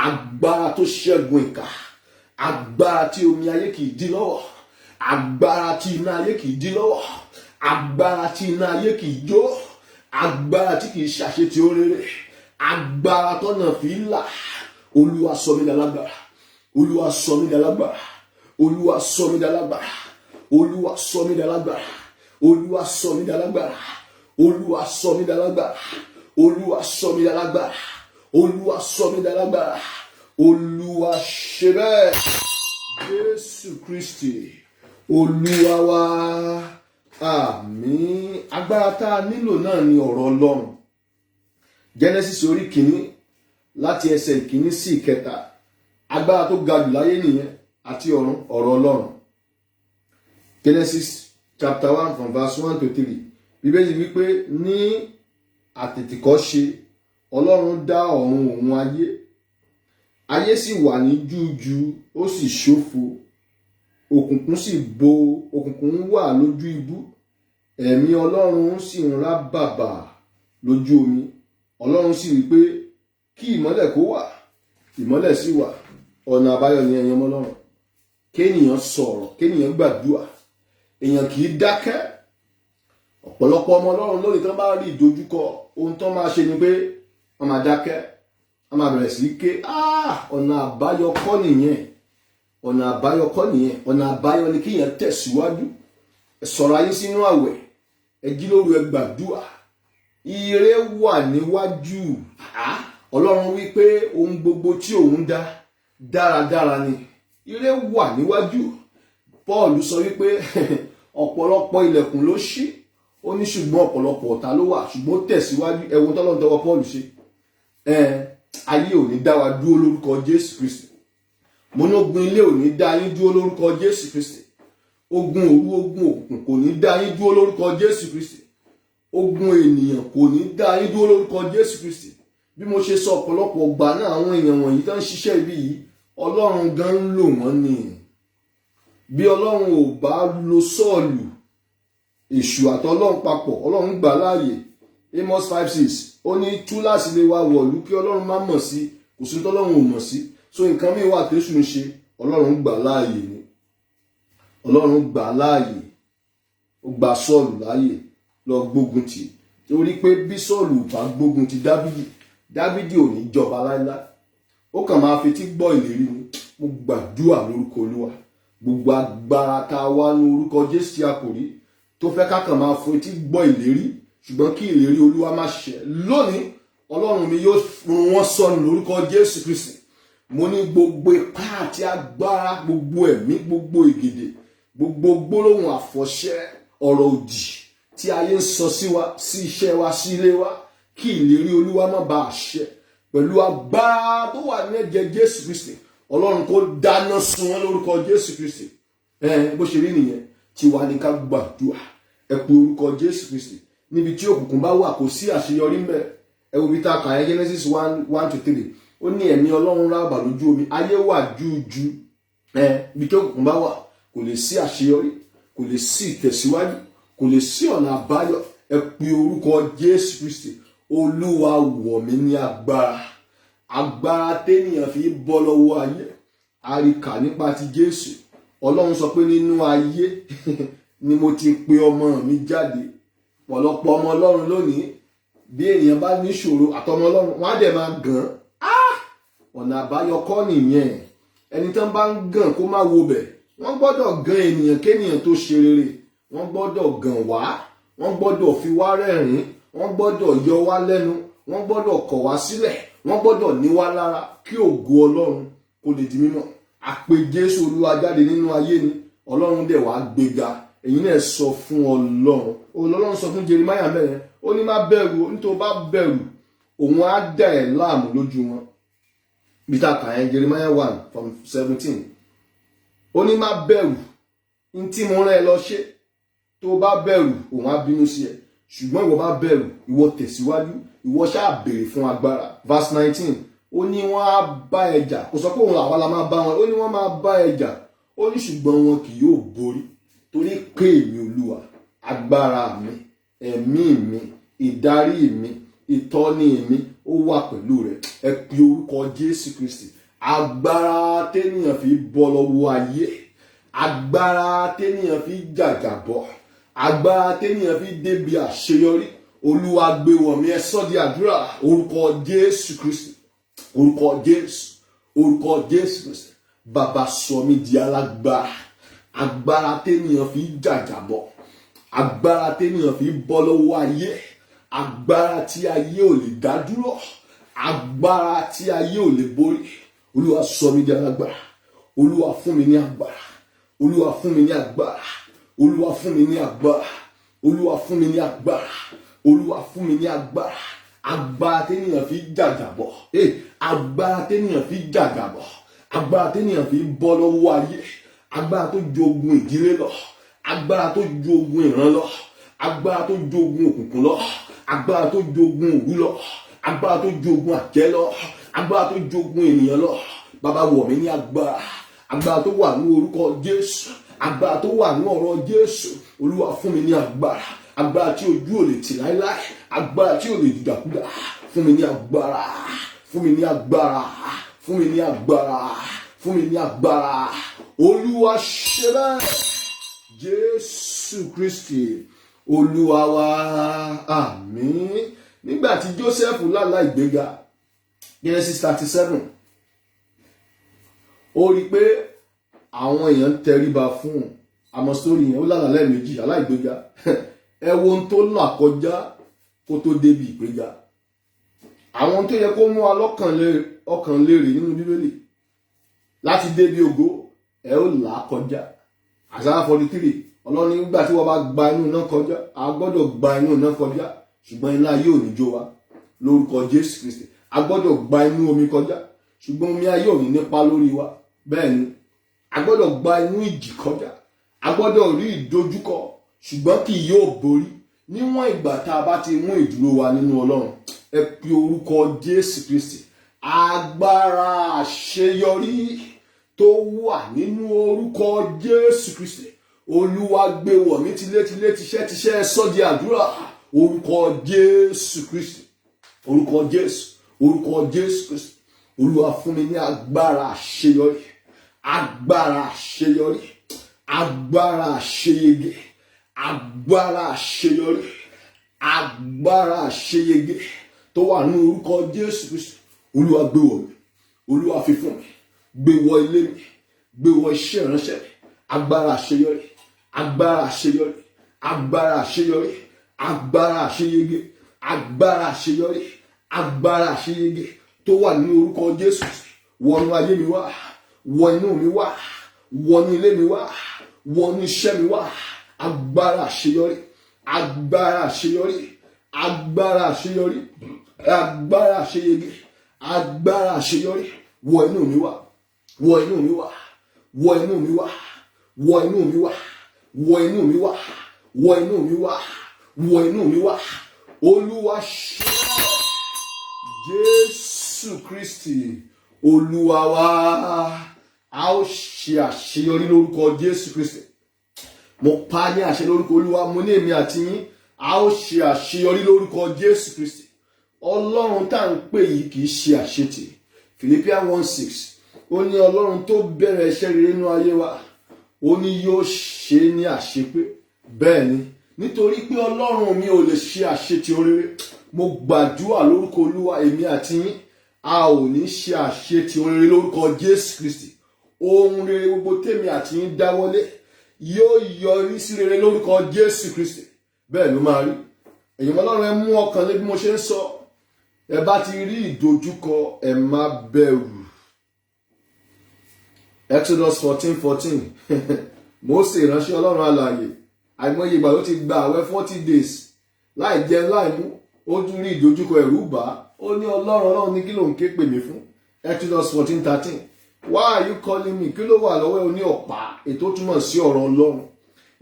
A: agbára tó ṣẹ́gun ìkà agbára tí omi ayé kì í dí lọ́wọ́ agbára tí iná ayé kì í dí lọ́wọ́ agbára tí iná ayé kì í jó agbára tí kì í ṣàṣetì oréré agbára tọ́nà fi ń là olúwa sọ mí di alágbára olúwa sọ mí di alágbára olúwa sọ mí di alágbára olúwa sọ mí di alágbára olúwa sọ mí di alágbára olúwa sọ mí di alágbára olúwa sọ mí di alágbára olúwa sọ mí di alágbára olúwa ṣe bẹ́ẹ̀ Jésù Kristi olúwa wa àmín. Agbára tá a nílò náà ni ọ̀rọ̀ Ọlọ́run Genesis orí kìíní láti ẹsẹ̀ ìkíní sí ìkẹta agbára tó ga jù láyé nìyẹn àti ọ̀rọ̀ Ọlọ́run Genesis chapter 1 from verse 1 to 3 Bíbélì wípé ní àtètèkọ́ṣe Ọlọ́run dá ọ̀run òun ayé sì wà ní jújù ó sì ṣófo òkùnkùn wà lójú ibú ẹ̀mí Ọlọ́run sì ń rá bàbà lójú omi Ọlọ́run sì wí pé kí ìmọ́lẹ̀ kó wà ìmọ́lẹ̀ sì wà ọ̀nà àbáyọ ni ẹ̀yin ọmọ Ọlọ́run kéèyàn sọ̀rọ̀ kéèyàn gbàdúrà èèyàn kì í dákẹ́ ọ̀pọ̀lọpọ̀ ọmọ Ọlọ́run lónìí tán bá rí ìdojúkọ ohun tán máa ṣe ni pé wọ́n máa dákẹ́ wọ́n máa bẹ̀rẹ̀ sí ké ọ̀nà àbáyọ kọ́ nìyẹn ọ̀nà àbáyọ ni kéèyàn tẹ̀síwájú ẹ sọ̀rọ̀ ayé sínú àwẹ̀ ẹ jí lóru ẹ gbàdúrà ire wà níwájú Ọlọ́run wí pé ohun gbogbo tí òun dá dáradára ni ire wà níwájú Paul sọ wípé ọ̀pọ̀lọpọ̀ ilẹ̀kùn ló ṣí ó ní ṣùgbọ́n ọ̀pọ̀lọpọ̀ ọ̀tá ló wà ṣùgbọ́n tẹ̀síwájú ẹ̀wọ̀n tọ́lọ́run tọwọ́ Paul ṣe ayé ò ní dá wa dúró lórúkọ Jésù Kristi mo ní ogun ilé ò ní dá yín dúró lórúkọ Jésù Kristi ogun òru ogun òkùnkùn kò ní dá yín dúró lórúkọ Jésù Kristi ogun ènìyàn kò ní dá yín dúró lórúkọ Jésù Kristi bí mo ṣe sọ ọ̀pọ̀lọpọ̀ ọgbà náà àwọn èèyàn wọ̀nyí tó ń ṣiṣẹ́ ibi yìí Ọlọ́run gan ń lò wọ́n ni bí Ọlọ́run ò bá lo Sọ́ọ̀lù èṣù àtọlọ́run papọ̀ Ọlọ́run gbà láàyè Amos 5:6 ó ní túláàsì lè wá wọ̀lú kí Ọlọ́run má mọ̀ sí kò sí tọ́lọ́run ò mọ̀ sí so nǹkan mi wà tẹ́sù ń ṣe Ọlọ́run gbà láàyè ni Ọlọ́run gbà láàyè ó gba Sọ́ọ̀lù láàyè lọ gbógun tì torí pé bí Sọ́ọ̀lù bá gbógun ti Dáfídì ò ní jọba láíláí ó kàn máa fetí gbọ́ ìlérí ni mo gbàdúrà lórúkọ Olúwa gbogbo agbára tá a wá ní orúkọ Jésù tí a kò rí tó fẹ́ ká kàn máa fetí gbọ́ ìlérí ṣùgbọ́n kí ìlérí Olúwa má ṣẹ lónìí Ọlọ́run mi yóò run wọ́n sọnù lórúkọ Jésù Kristi mo ní gbogbo ipá àti agbára, gbogbo ẹ̀mí, gbogbo ìgèdè, gbogbo gbólóhùn àfọ̀ṣẹ, ọ̀rọ̀ òdì tí ayé ń sọ sí wa, sí iṣẹ́ wa, sí ilé wa, kí ìlérí Olúwa má bàa ṣẹ. Pẹ̀lú agbára tó wà ní ẹ̀jẹ̀ Jésù Kristi, Ọlọ́run kó dáná sun wọn lórúkọ Jésù Kristi. Bó ṣe rí nìyẹn, tí wàá ní ká gbàdúrà. Ẹ pe orúkọ Jésù Kristi. Níbi tí òkùnkùn bá wà, kò sí àṣeyọrí ńbẹ̀. Ẹ wo bí tá a kà ẹ́ Genesis 1-3. Ó ní ẹ̀mí Ọlọ́run rábà lójú omi, ayé wà jújú. Ibi tí òkùnkùn bá wà, kò lè sí àṣeyọrí, kò lè sí ìtẹ̀síwájú, kò lè sí ọ̀nà àbáyọ. Ẹ pe orúkọ Jésù Kristi. Olúwa wọ̀ mí ní agbára. Agbára téèyàn fi bọ́ lọ́wọ́ ayé. Àríkà nípa ti Jésù. Ọlọ́run sọ pé nínú ayé ni mo ti pe ọmọ mi jáde. Pọ̀lọpọ̀ ọmọ Ọlọ́run lónìí, bí ènìyàn bá níṣòro àtọmọ Ọlọ́run, wọ́n á dẹ̀ máa gàn. Ọ̀nà àbáyọ kọ́ nìyẹn. Ẹni tán bá ń gàn kó má wo bẹ̀. Wọ́n gbọ́dọ̀ gàn ènìyàn kéèyàn tó ṣe rere. Wọ́n gbọ́dọ̀ gàn wá. Wọ́n gbọ́dọ̀ fi wá rẹ́rìn-ín. Wọ́n gbọ́dọ̀ yọ wá lẹ́nu. Wọ́n gbọ́dọ̀ kọ̀ wá sílẹ̀. Wọ́n gbọ́dọ̀ ní wá lára kí ògo Ọlọ́run kó lè di mímọ́. Àpè Jésù Olúwa jáde nínú ayé ni. Ọlọ́run dẹ̀ wá gbéga. Èyí náà sọ fún Ọlọ́run. Ọlọ́run sọ fún Jeremáyà mẹ́rin. Ó ní má bẹ̀rù, nítorí bá bẹ̀rù, òun á dà ẹ́ láàmú lójú wọn. Bí tá a kà ẹ́ Jeremiah 1:17. Ó ní má bẹ̀rù, ní tí mo rán ẹ lọ ṣe. Tó bá bẹ̀rù, òun á bínú sí ẹ. Ṣùgbọ́n ìwọ bá bẹ̀rù, ìwọ tẹ̀síwájú, ìwọ ṣáà béèrè fún agbára. Verse 19. Ó ní wọ́n á bá ẹ jà. Kò sọ pé òun àwa la máa bá wọn. Ó ní wọ́n máa bá ẹ jà. Ó ní ṣùgbọ́n wọn kì yóò borí. Torí pé èmi Olúwa, agbára mi, ẹ̀mí mi, ìdarí mi, ìtọ́ni mi, ó wà pẹ̀lú rẹ̀. Ẹ pe orúkọ Jésù Kristi. Agbára téèyàn fi bọ́ lọ́wọ́ ayé. Agbára téèyàn fi jàjàbọ́. Agbára téèyàn fi débi àṣeyọrí. Olúwa gbé wọ̀ mí. Ẹ sọ di àdúrà. Orúkọ Jésù Kristi. Orúkọ Jésù. Orúkọ Jésù Kristi. Bàbá sọ mí di alágbára. Agbára téèyàn fi jàjàbọ́. Agbára téèyàn fi bọ́ lọ́wọ́ ayé. Agbára tí ayé ò lè dá dúró. Agbára tí ayé ò lè borí. Olúwa sọ mí di alágbára. Olúwa fún mi ní agbára. Olúwa fún mi ní agbára. Olúwa fún mi ní agbára. Olúwa fún mi ní agbára. Olúwa fún mi ní agbára. Agbára téèyàn fi jàjàbọ́. Agbára téèyàn fi jàjàbọ́. Agbára téèyàn fi bọ́ lọ́wọ́ ayé. Agbára tó ju ogun ìdílé lọ. Agbára tó ju ogun ìran lọ. Agbára tó ju ogun òkùnkùn lọ. Agbára tó ju ogun òwú lọ. Agbára tó ju ogun àjẹ́ lọ. Agbára tó ju ogun ènìyàn lọ. Bàbá wọ̀ mí ní agbára. Agbára tó wà ní orúkọ Jésù. Agbára tó wà ní ọ̀rọ̀ Jésù. Olúwa fún mi ní agbára. Agbára tí ojú ò lè tì láíláí. Agbára tí ò lè dìdàkudà. Fún mi ní agbára. Fún mi ní agbára. Fún mi ní agbára. Fún mi ní agbára. Olúwa ṣe bẹ́ẹ̀. Jésù Kristi Olúwa wa. Àmín. Nígbà tí Joseph lálàá ìgbéga, Genesis 37, ó rí pé àwọn èèyàn tẹríba fún àmọ́ sórí yẹn. Ó lálàá lẹ́ẹ̀mejì aláìgbéga. Ẹ wo ohun tó là kọjá kó tó débi ìgbéga. Àwọn tó yẹ kó mú ọkàn lérè nínú Bíbélì láti débi ògo, ẹ ó là kọjá. Àìsáyà 43. Ọlọ́run nígbà tí wọ́n bá gba inú náà kọjá, a gbọ́dọ̀ gba inú náà kọjá, ṣùgbọ́n iná ayé ò ní jó wa lórúkọ Jésù Kristi. A gbọ́dọ̀ gba inú omi kọjá, ṣùgbọ́n omi ayé ò ní nípa lórí wa. Bẹ́ẹ̀ ni, a gbọ́dọ̀ gba inú ìjì kọjá. A gbọ́dọ̀ rí ìdojúkọ, ṣùgbọ́n kì yóò borí. Níwọ̀n ìgbà tá a bá ti mú ìdúró wa nínú Ọlọ́run, ẹ pe orúkọ Jésù Kristi. Agbára àṣeyọrí tó wà nínú orúkọ Jésù Kristi. Olúwa gbé wọ̀ mí tilétilé tiṣẹ́ sọ di àdúrà. Orúkọ Jésù Kristi. Orúkọ Jésù. Orúkọ Jésù Kristi. Olúwa fún mi ní agbára àṣeyọrí. Agbára àṣeyọrí. Agbára àṣeyege. Agbára àṣeyọrí. Agbára àṣeyege tó wà ní orúkọ Jésù Kristi. Olúwa gbé wọ̀ mí. Olúwa fi fún mi. Gbé wọ̀ ilé mi. Gbé wọ̀ iṣẹ́ ìránṣẹ́ mi. Agbára àṣeyọrí. Agbára àṣeyọrí. Agbára àṣeyọrí. Agbára àṣeyege. Agbára àṣeyọrí. Agbára àṣeyege tó wà ní orúkọ Jésù. wọnú ayé mi wá, wọ inú mi wá, wọnú ilé mi wá, wọnú iṣẹ́ mi wá. Agbára àṣeyọrí, agbára àṣeyọrí, agbára àṣeyọrí, agbára àṣeyege, agbára àṣeyọrí. Wọ inú mi wá, wọ inú mi wá, wọ inú mi wá, wọ inú mi wá, wọ inú mi wá, wọ inú mi wá, wọ inú mi wá. Olúwa ṣe Jésù Kristi Olúwa wa. A ó ṣe àṣeyọrí lórúkọ Jésù Kristi. Mo pa ní àṣẹ lórúkọ Olúwa, mo ní èmi àti yín a ó ṣe àṣeyọrí lórúkọ Jésù Kristi. Ọlọ́run tá à ń pè yìí kì í ṣe àṣetì. Philippians 1:6 ó ní Ọlọ́run tó bẹ̀rẹ̀ iṣẹ́ rere nínú ayé wa, ó ní yóò ṣe ní àṣepé. Bẹ́ẹ̀ ni, nítorí pé Ọlọ́run mi ò lè ṣe àṣetì oréré. Mo gbàdúrà lórúkọ Olúwa, èmi àti yín a ò ní ṣe àṣetì oréré lórúkọ Jésù Kristi. Ohun rere gbogbo tèmi àti yín dáwọ́lé yóò yọrí sí rere lórúkọ Jésù Kristi. Bẹ́ẹ̀ ló máa rí. Ẹ̀yin Ọlọ́run, ẹ mú ọkàn lé bí mo ṣe ń sọ. Ẹ bá ti rí ìdojúkọ, ẹ má bẹ̀rù. Exodus 14:14 Mósè ìránṣẹ́ Ọlọ́run alààyè, àìmọye ìgbà ló ti gba àwẹ̀ 40 days láì jẹun láì mú. Ó tún rí ìdojúkọ, ẹ̀rù bà á. Ó ní Ọlọ́run ní kí ló ń ké pè mí fún. Exodus 14:13 Why are you calling me? Kí ló wà lọ́wọ́ ẹ? Ó ní ọ̀pá, ètò túmọ̀ sí ọ̀rọ̀ Ọlọ́run,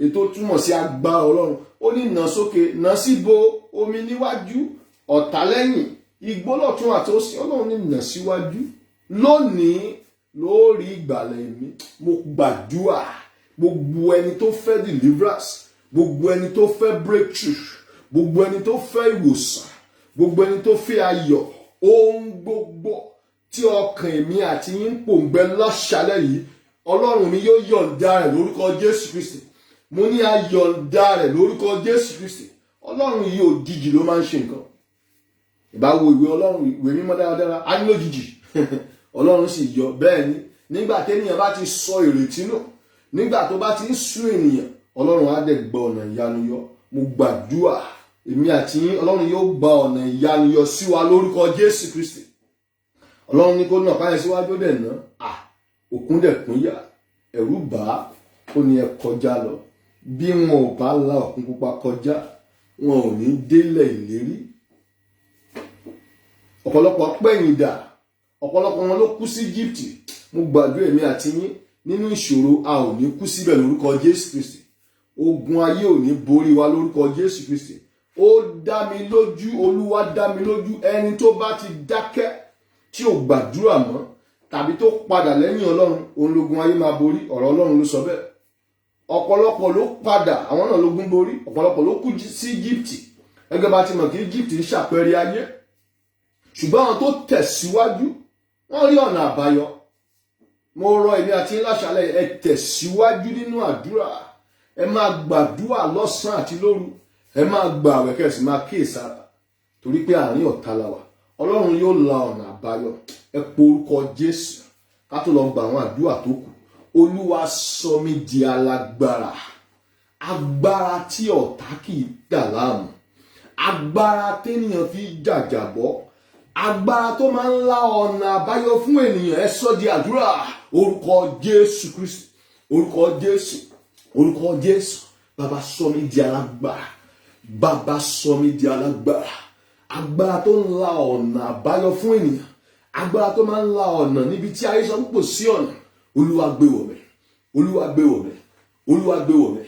A: ètò túmọ̀ sí agbára Ọlọ́run. Ó ní nà sókè, nà síbo, omi níwájú, ọ̀tá lẹ́yìn, igbó lọ́tún àti òsì. Ọlọ́run ní nà síwájú. Lónìí lórí ìgbàlẹ̀ mi, mo gbàdúrà gbogbo ẹni tó fẹ́ deliverance, gbogbo ẹni tó fẹ́ breakthrough, gbogbo ẹni tó fẹ́ ìwòsàn, gbogbo ẹni tó fẹ́ ayọ̀, ohun gbogbo tí ọkàn èmi àti yín ń pòǹgbẹ láṣálẹ́ yìí, Ọlọ́run mi yóò yọ̀ǹda rẹ̀ lórúkọ Jésù Kristi. Mo ní ayọ̀ǹda rẹ̀ lórúkọ Jésù Kristi. Ọlọ́run yìí òjijì ló máa ń ṣe nǹkan. Ìbá wo ìwé Ọlọ́run, ìwé mímọ́ dáradára, á ní lójijì. Ọlọ́run sì yọ. Bẹ́ẹ̀ ni, nígbà téèyàn bá ti sọ ìrètí nù, nígbà tó bá ti ń sún ènìyàn, Ọlọ́run á dẹ̀ gba ọ̀nà ìyanu yọ. Mo gbàdúrà èmi àti yín, Ọlọ́run yóò gba ọ̀nà ìyanu yọ sí wa lórúkọ Jésù Kristi. Ọlọ́run ní kó nà káyọ̀ síwájú dẹ̀ ná. Òkun dẹ̀ kún yà, ẹ̀rù bà á, ó ní ẹ kọjá lọ. Bí wọn ò bá la òkun pupa kọjá, wọn ò ní délẹ̀ ìlérí. Ọ̀pọ̀lọpọ̀ pẹ̀yìn dà, ọ̀pọ̀lọpọ̀ wọn ló kú sí Íjíbítì. Mo gbàdúrà èmi àti yín nínú ìṣòro a ò ní kú síbẹ̀ lórúkọ Jésù Kristi. Ogun ayé ò ní borí wa lórúkọ Jésù Kristi. Ó dá mi lójú, Olúwa dá mi lójú, ẹni tó bá ti dákẹ́ tí ò gbàdúrà mọ́ tàbí tó padà lẹ́yìn Ọlọ́run, òun lógun ayé máa borí. Ọ̀rọ̀ Ọlọ́run ló sọ bẹ́ẹ̀. Ọ̀pọ̀lọpọ̀ ló padà, àwọn náà lógun borí. Ọ̀pọ̀lọpọ̀ ló kú sí Íjíbítì. Gẹ́gẹ́ bá ti mọ̀ kí Íjíbítì ń ṣàpẹẹrẹ ayé. Ṣùgbọ́n àwọn tó tẹ̀síwájú, wọ́n rí ọ̀nà àbáyọ. Mo rọ èmi àti yín láṣálẹ́, ẹ tẹ̀síwájú nínú àdúrà. Ẹ máa gbàdúrà lọ́sàn-án àti lóru. Ẹ máa gba àwẹ̀ kẹ́ sì máa kíyèsára. Torí pé àárín ọ̀tá la wà. Ọlọ́run yóò la ọ̀nà àbáyọ. Ẹ po orúkọ Jésù ká tó lọ gba àwọn àdúrà tó kù. Olúwa sọ mí di alágbára. Agbára tí ọ̀tá kì í dà láàmú. Agbára téèyàn fi jàjàbọ́. Agbára tó máa ń la ọ̀nà àbáyọ fún ènìyàn. Ẹ sọ di àdúrà. Orúkọ Jésù Kristi. Orúkọ Jésù. Orúkọ Jésù. Bàbá sọ mí di alágbára. Bàbá sọ mí di alágbára. Agbára tó ń la ọ̀nà àbáyọ fún ènìyàn. Agbára tó máa ń la ọ̀nà níbi tí ayé sọ púpọ̀ sí ọ̀nà. Olúwa gbé wọ̀ mí. Olúwa gbé wọ̀ mí. Olúwa gbé wọ̀ mí.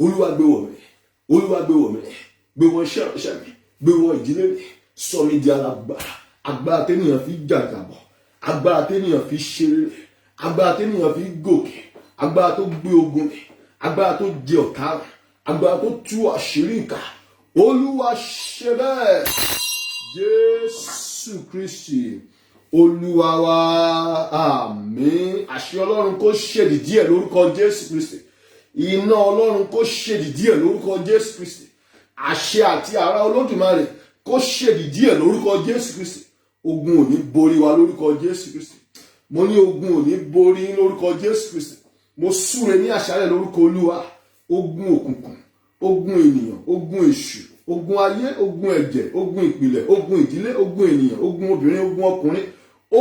A: Olúwa gbé wọ̀ mí. Olúwa gbé wọ̀ mí. Gbé wọ̀ iṣẹ́ ìránṣẹ́ mi. Gbé wọ̀ ìdílé mi. Sọ mí di alágbára. Agbára téèyàn fi jàjàbọ̀. Agbára téèyàn fi ṣeré. Agbára téèyàn fi gòkè. Agbára tó gbé ogun mi. Agbára tó jẹ ọ̀tá rẹ̀. Agbára tó tú àṣírí ìkà. Olúwa ṣe bẹ́ẹ̀. Jésù Kristi Olúwa wa, àmín. Àṣẹ Ọlọ́run kó ṣèdí díẹ̀ lórúkọ Jésù Kristi. Iná Ọlọ́run kó ṣèdí díẹ̀ lórúkọ Jésù Kristi. Àṣẹ àti àrá Olódùmarè kó ṣèdí díẹ̀ lórúkọ Jésù Kristi. Ogun ò ní borí wa lórúkọ Jésù Kristi. Mo ní ogun ò ní borí lórúkọ Jésù Kristi. Mo súre ní àṣálẹ́ lórúkọ Olúwa. Ogun òkùnkùn, ogun ènìyàn, ogun èṣù, ogun ayé, ogun ẹ̀jẹ̀, ogun ìpìlẹ̀, ogun ìdílé, ogun ènìyàn, ogun obìnrin, ogun ọkùnrin,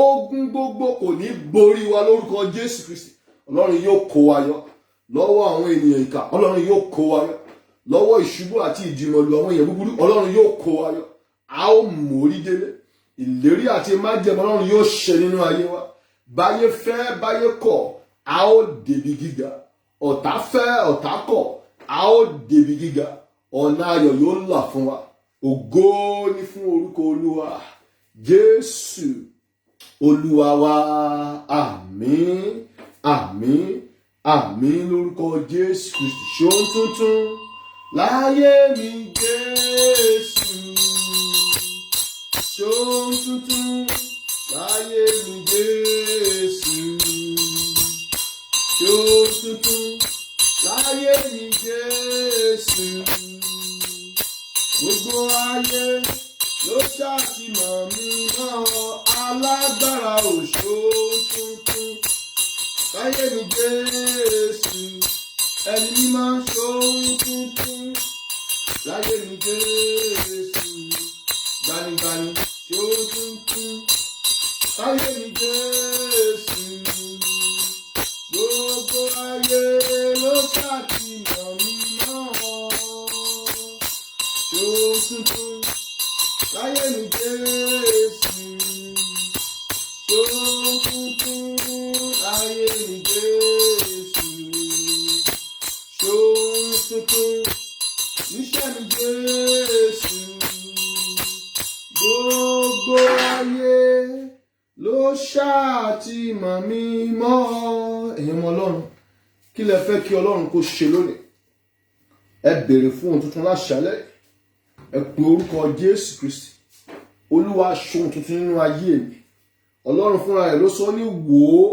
A: ogun gbogbo kò ní borí wa lórúkọ Jésù Kristi. Ọlọ́run yóò kó wa yọ lọ́wọ́ àwọn ènìyàn ìkà. Ọlọ́run yóò kó wa yọ lọ́wọ́ ìṣubú àti ìdìmọ̀lù àwọn èèyàn búburú. Ọlọ́run yóò kó wa yọ. A ó mórí délé. Ìlérí àti májẹ̀mú Ọlọ́run yóò ṣẹ nínú ayé wa. Báyé fẹ́ báyé kọ̀, a ó débi gíga. Ọ̀tá fẹ́ ọ̀tá kọ̀, a ó débi gíga. Ọ̀nà ayọ̀ yóò là fún wa. Ògo ni fún orúkọ Olúwa Jésù Olúwa wa. Àmín, àmín, àmín lórúkọ Jésù Kristi. Ṣohun tuntun láyé mi Jésù. Ṣohun tuntun láyé mi Jésù. Ṣohun tuntun láyé mi Jésù. Gbogbo ayé ló ṣàtìmọ̀ mi náà, alágbára òṣó tuntun láyé mi Jésù. Ẹni mímọ́ ṣohun tuntun láyé mi Jésù. Gbanigbani ṣohun tuntun láyé mi Jésù. Gbogbo ayé ló ṣàtìmọ̀ mi náà, ṣohun tuntun láyé mi Jésù. Ṣohun tuntun láyé mi Jésù. Ṣohun tuntun níṣẹ́ mi Jésù. Gbogbo ayé ló ṣàtìmọ̀ mi mọ́. Ẹ̀yin ọmọ Ọlọ́run, kí lẹ fẹ́ kí Ọlọ́run kó ṣe lónìí? Ẹ béèrè fún ohun tuntun láṣálẹ́. Ẹ pe orúkọ Jésù Kristi. Olúwa ṣohun tuntun nínú ayé mi. Ọlọ́run fúnra rẹ̀ ló sọ ní wò ó,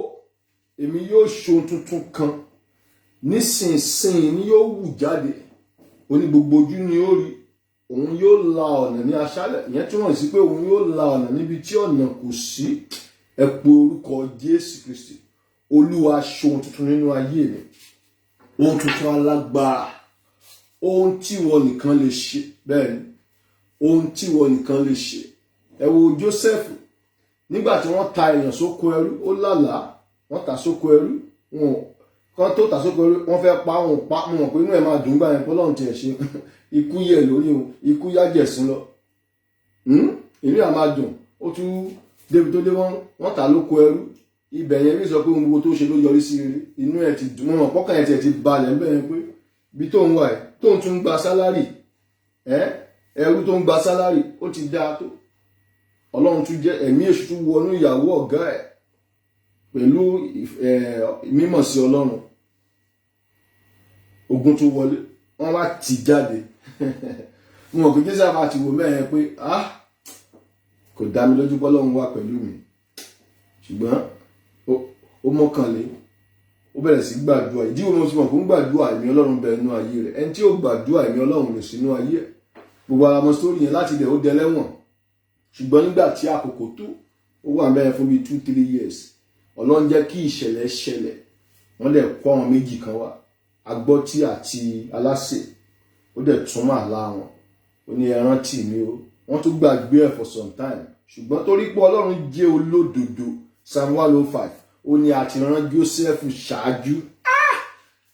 A: èmi yóò ṣohun tuntun kan. Nísinsìnyí ni yóò wù jáde. Ó ní gbogbo ojú ni ó rí. Òun yóò la ọ̀nà ní aṣálẹ̀. Ìyẹn túmọ̀ sí pé òun yóò la ọ̀nà níbi tí ọ̀nà kò sí. Ẹ pe orúkọ Jésù Kristi. Olúwa ṣohun tuntun nínú ayé mi. Ohun tuntun alágbára. Ohun tí ìwọ nìkan lè ṣe. Bẹ́ẹ̀ ni, ohun tí ìwọ nìkan lè ṣe. Ẹ wo Jósẹ́fù. Nígbà tí wọ́n ta èèyàn sóko ẹrú, ó lálàá. Wọ́n ta sóko ẹrú. Kan tó ta sóko ẹrú, wọ́n fẹ́ pa òun pa. Mo mọ̀ pé inú ẹ̀ máa dùn gbà yẹn pé Ọlọ́run tiẹ̀ ṣe. Ikú yẹ̀ lórí òun. Ikú yájẹ̀sín lọ. Inú ẹ̀ máa dùn. Ó tún débi tó dé wọ́n ta lóko ẹrú. Ibẹ̀ yẹn bí sọ pé ohun gbogbo tó ṣe ló yọrí sí rere. Inú ẹ̀ ti dùn. Mo mọ̀ pọ́kàn ẹ̀ tiẹ̀ ti balẹ̀ ńbẹ̀ yẹn pé bí tó ń wà ẹ̀ tó ń tún gba sálárì. Ẹrú tó ń gba sálárì ó ti dáa tó. Ọlọ́run tún jẹ́ ẹ̀mí èṣù tún wọnú ìyàwó ọ̀gá ẹ̀ pẹ̀lú mímọ̀ sí Ọlọ́run. Ogun tó wọlé, wọ́n wá tì jáde. Mo mọ̀ pé Jésù àbá ti wò mẹ́rin pé kò dá mi lójú pé Ọlọ́run wà pẹ̀lú mi. Ṣùgbọ́n ó mọ́kànlé, ó bẹ̀rẹ̀ sí gbàdúrà. Ìdí wo mo ti mọ̀ pé ń gbàdúrà ẹ̀mí Ọlọ́run bẹ nínú ayé rẹ̀. Ẹni tí ó gbàdúrà ẹ̀mí Ọlọ́run lè sínú ayé ẹ̀. Gbogbo ara mọ sórí yẹn láti ilẹ̀ ó dẹlẹ́wọ̀n. Ṣùgbọ́n nígbà tí àkókò tó, ó wà mẹ́rin fún bíi 2-3 years. Ọlọ́run jẹ́ kí ìṣẹ̀lẹ̀ ṣẹlẹ̀. Wọ́n dẹ̀ kó àwọn méjì kan wá. Agbọ́tí àti alásè. Ó dẹ̀ túmọ̀ àlá wọn. Ó ní ẹ rántí mi o. Wọ́n tún gbàgbé ẹ̀ for some time. Ṣùgbọ́n torí pé Ọlọ́run jẹ́ olódodo. Psalm 105. Ó ní a ti rán Jósẹ́fù ṣáájú.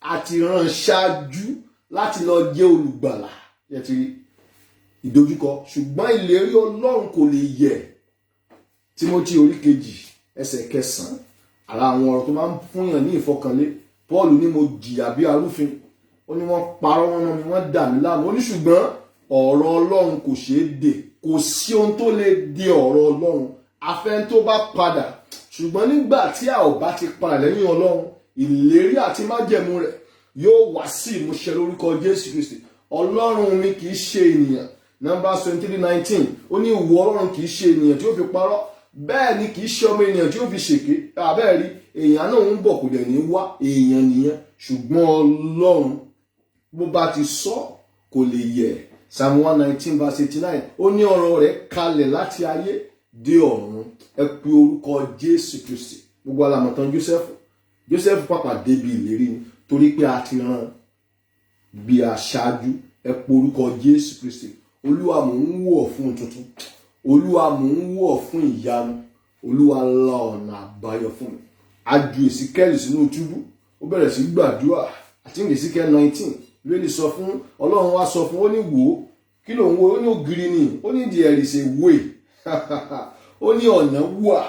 A: A ti rán ṣáájú láti lọ jẹ́ olùgbàlà. Ẹ ti rí ìdojúkọ. Ṣùgbọ́n ìlérí Ọlọ́run kò lè yẹ̀. Tímótì orí 2 ẹsẹ̀ 9. Ara àwọn ọ̀rọ̀ tó máa ń fúnyàn ní ìfọkànlé. Paul ní mo jìyà bí arúfin. Ó ní wọ́n parọ́ wọn ni wọ́n dà mí láàmú. Ó ní ṣùgbọ́n ọ̀rọ̀ Ọlọ́run kò ṣeé dè. Kò sí ohun tó lè dè ọ̀rọ̀ Ọlọ́run. Afẹ́n tó bá padà. Ṣùgbọ́n nígbà tí a ò bá ti padà lẹ́yìn Ọlọ́run, ìlérí àti májẹ̀mú rẹ̀ yóò wá sí ìmúṣẹ lórúkọ Jésù Kristi. Ọlọ́run mi kì í ṣe ènìyàn. Numbers 23:19. Ó ní ìwọ Ọlọ́run kì í ṣe ènìyàn tí ó fi parọ́. Bẹ́ẹ̀ ni kì í ṣe ọmọ ènìyàn tí ó fi ṣèké. Àbẹ́ẹ̀ rí èèyàn náà ń bọ̀ kò dẹ̀ ní wá èèyàn nìyẹn. Ṣùgbọ́n Ọlọ́run bó bá ti sọ kò lè yẹ̀. Psalm 119:89. Ó ní ọ̀rọ̀ rẹ̀ kalẹ̀ láti ayé dé ọ̀run. Ẹ pe orúkọ Jésù Kristi. Gbogbo alamọ̀tán Jósẹ́fù pàpà débi ìlérí ni torí pé a ti rán bí aṣáájú. Ẹ pe orúkọ Jésù Kristi. Olúwa mò ń wò ọ́ fún tuntun. Olúwa mò ń wò ọ́ fún ìyanu. Olúwa la ọ̀nà àbáyọ fún mi. A ju Èsíkẹ́lì sínú túbú, ó bẹ̀rẹ̀ sí gbàdúrà. àti Èsíkẹ́lì 19 lórí sọ fún Ọlọ́run wá sọ fún ó ní wò ó kí ló ń wo ó ní ògiri ni ó ní there is a way ó ní ọ̀nà wà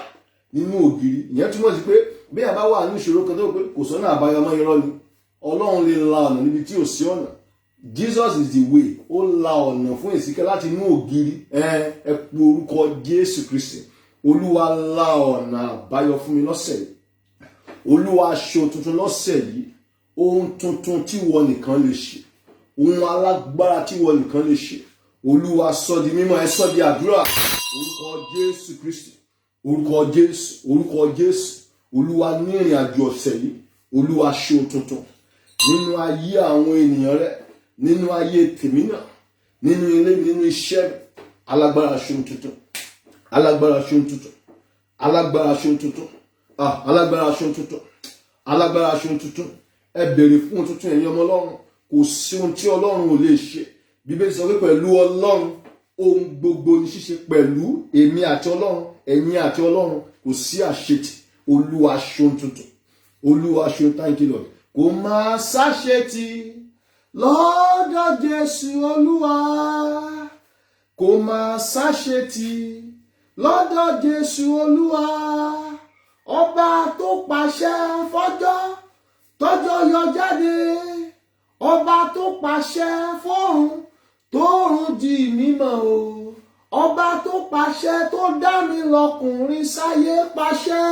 A: nínú ògiri. Ìyẹn túmọ̀ sí pé bí a bá wà ní ìṣòro kan tó pé kò sọ́nà àbáyọ mọ́ irọ́ ni, Ọlọ́run lè la ọ̀nà níbi tí ò sí ọ̀nà. Jesus is the way. Ó la ọ̀nà fún Èsíkẹ́lì láti inú ògiri. Ẹ pe orúkọ Jésù Kristi. Olúwa la ọ̀nà àbáyọ fún mi lọ́sẹ̀ yìí. Olúwa aṣọ tuntun lọ́sẹ̀ yìí. Ohun tuntun tí ìwọ nìkan lè ṣe. Ohun alágbára tí ìwọ nìkan lè ṣe. Olúwa sọ di mímọ́, ẹ sọ di àdúrà. Orúkọ Jésù Kristi. Orúkọ Jésù. Orúkọ Jésù. Olúwa ní ìrìn àjò ọ̀sẹ̀ yìí. Olúwa aṣọ tuntun nínú ayé àwọn ènìyàn rẹ, nínú ayé tèmi náà, nínú ilé mi, nínú iṣẹ́ mi. Alágbára aṣọ tuntun. Alágbára aṣọ tuntun. Alágbára aṣọ tuntun. Alágbára aṣọ tuntun. Alágbára aṣọ tuntun. Ẹ béèrè fún tuntun ẹ̀yin ọmọ Ọlọ́run. Kò sí ohun tí Ọlọ́run ò lè ṣe. Bíbélì sọ pé pẹ̀lú Ọlọ́run ohun gbogbo ní ṣíṣe. Pẹ̀lú èmi àti Ọlọ́run, ẹ̀yin àti Ọlọ́run kò sí àṣetì. Olúwa aṣọ tuntun. Olúwa aṣọ, thank you Lord. Kò máa ṣàṣetì lọ́dọ̀ Jésù Olúwa. Kò máa ṣàṣetì lọ́dọ̀ Jésù Olúwa. Ọba tó pàṣẹ fọ́jọ́ tọ́jọ́ yọ jáde. Ọba tó pàṣẹ fọ́run tóòrùn di mímọ́ o. Ọba tó pàṣẹ tó dá mi lọ́kùnrin sáyé pàṣẹ.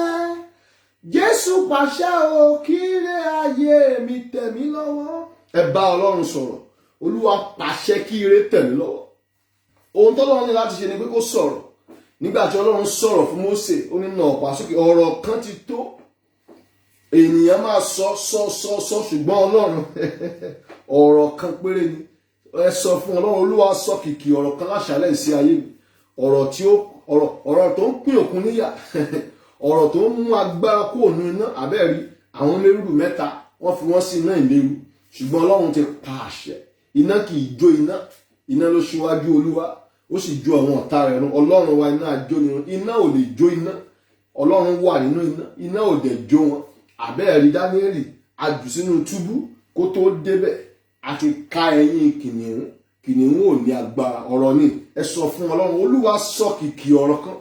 A: Jésù pàṣẹ o, kíre ayé mi tẹ̀ mí lọ́wọ́. Ẹ bá Ọlọ́run sọ̀rọ̀. Olúwa pàṣẹ kí ire tẹ̀ mí lọ́wọ́. Ohun tọ́lọ́run ní láti ṣe ni pé kó sọ̀rọ̀. Nígbà tí Ọlọ́run sọ̀rọ̀ fún Mósè, ó ní nà ọ̀pá sókè. Ọ̀rọ̀ kan ti tó. Ènìyàn máa sọ ṣùgbọ́n Ọlọ́run ọ̀rọ̀ kan péré ni. Ẹ sọ fún Ọlọ́run, Olúwa sọ kìkì ọ̀rọ̀ kan láṣálẹ́ sí ayé mi. Ọ̀rọ̀ tó ń pín òkun níyà. Ọ̀rọ̀ tó ń mú agbára kúrò nínú iná. Àbẹ́ẹ̀rí àwọn mérùrù mẹ́ta wọ́n fi wọ́n sí iná ìléru. Ṣùgbọ́n Ọlọ́run ti pa àṣẹ. Iná kì í jó iná. Iná ló ṣíwájú Olúwa. Ó sì jó àwọn ọ̀tá rẹ̀ run. Ọlọ́run wa iná àjò nínú. Iná ò lè jó iná. Ọlọ́run wà nínú iná. Iná ò dẹ̀ jó wọn. Àbẹ́ẹ̀rí Dáníẹ́lì ajù sínú túbú kó tó débẹ̀. Àti ká ẹ̀yìn kìnìún. Kìnìún ò ní agbára. Ọ̀rọ̀ ni. Ẹ sọ fún Ọlọ́run, Olúwa sọ kìkì ọ̀rọ̀ kan.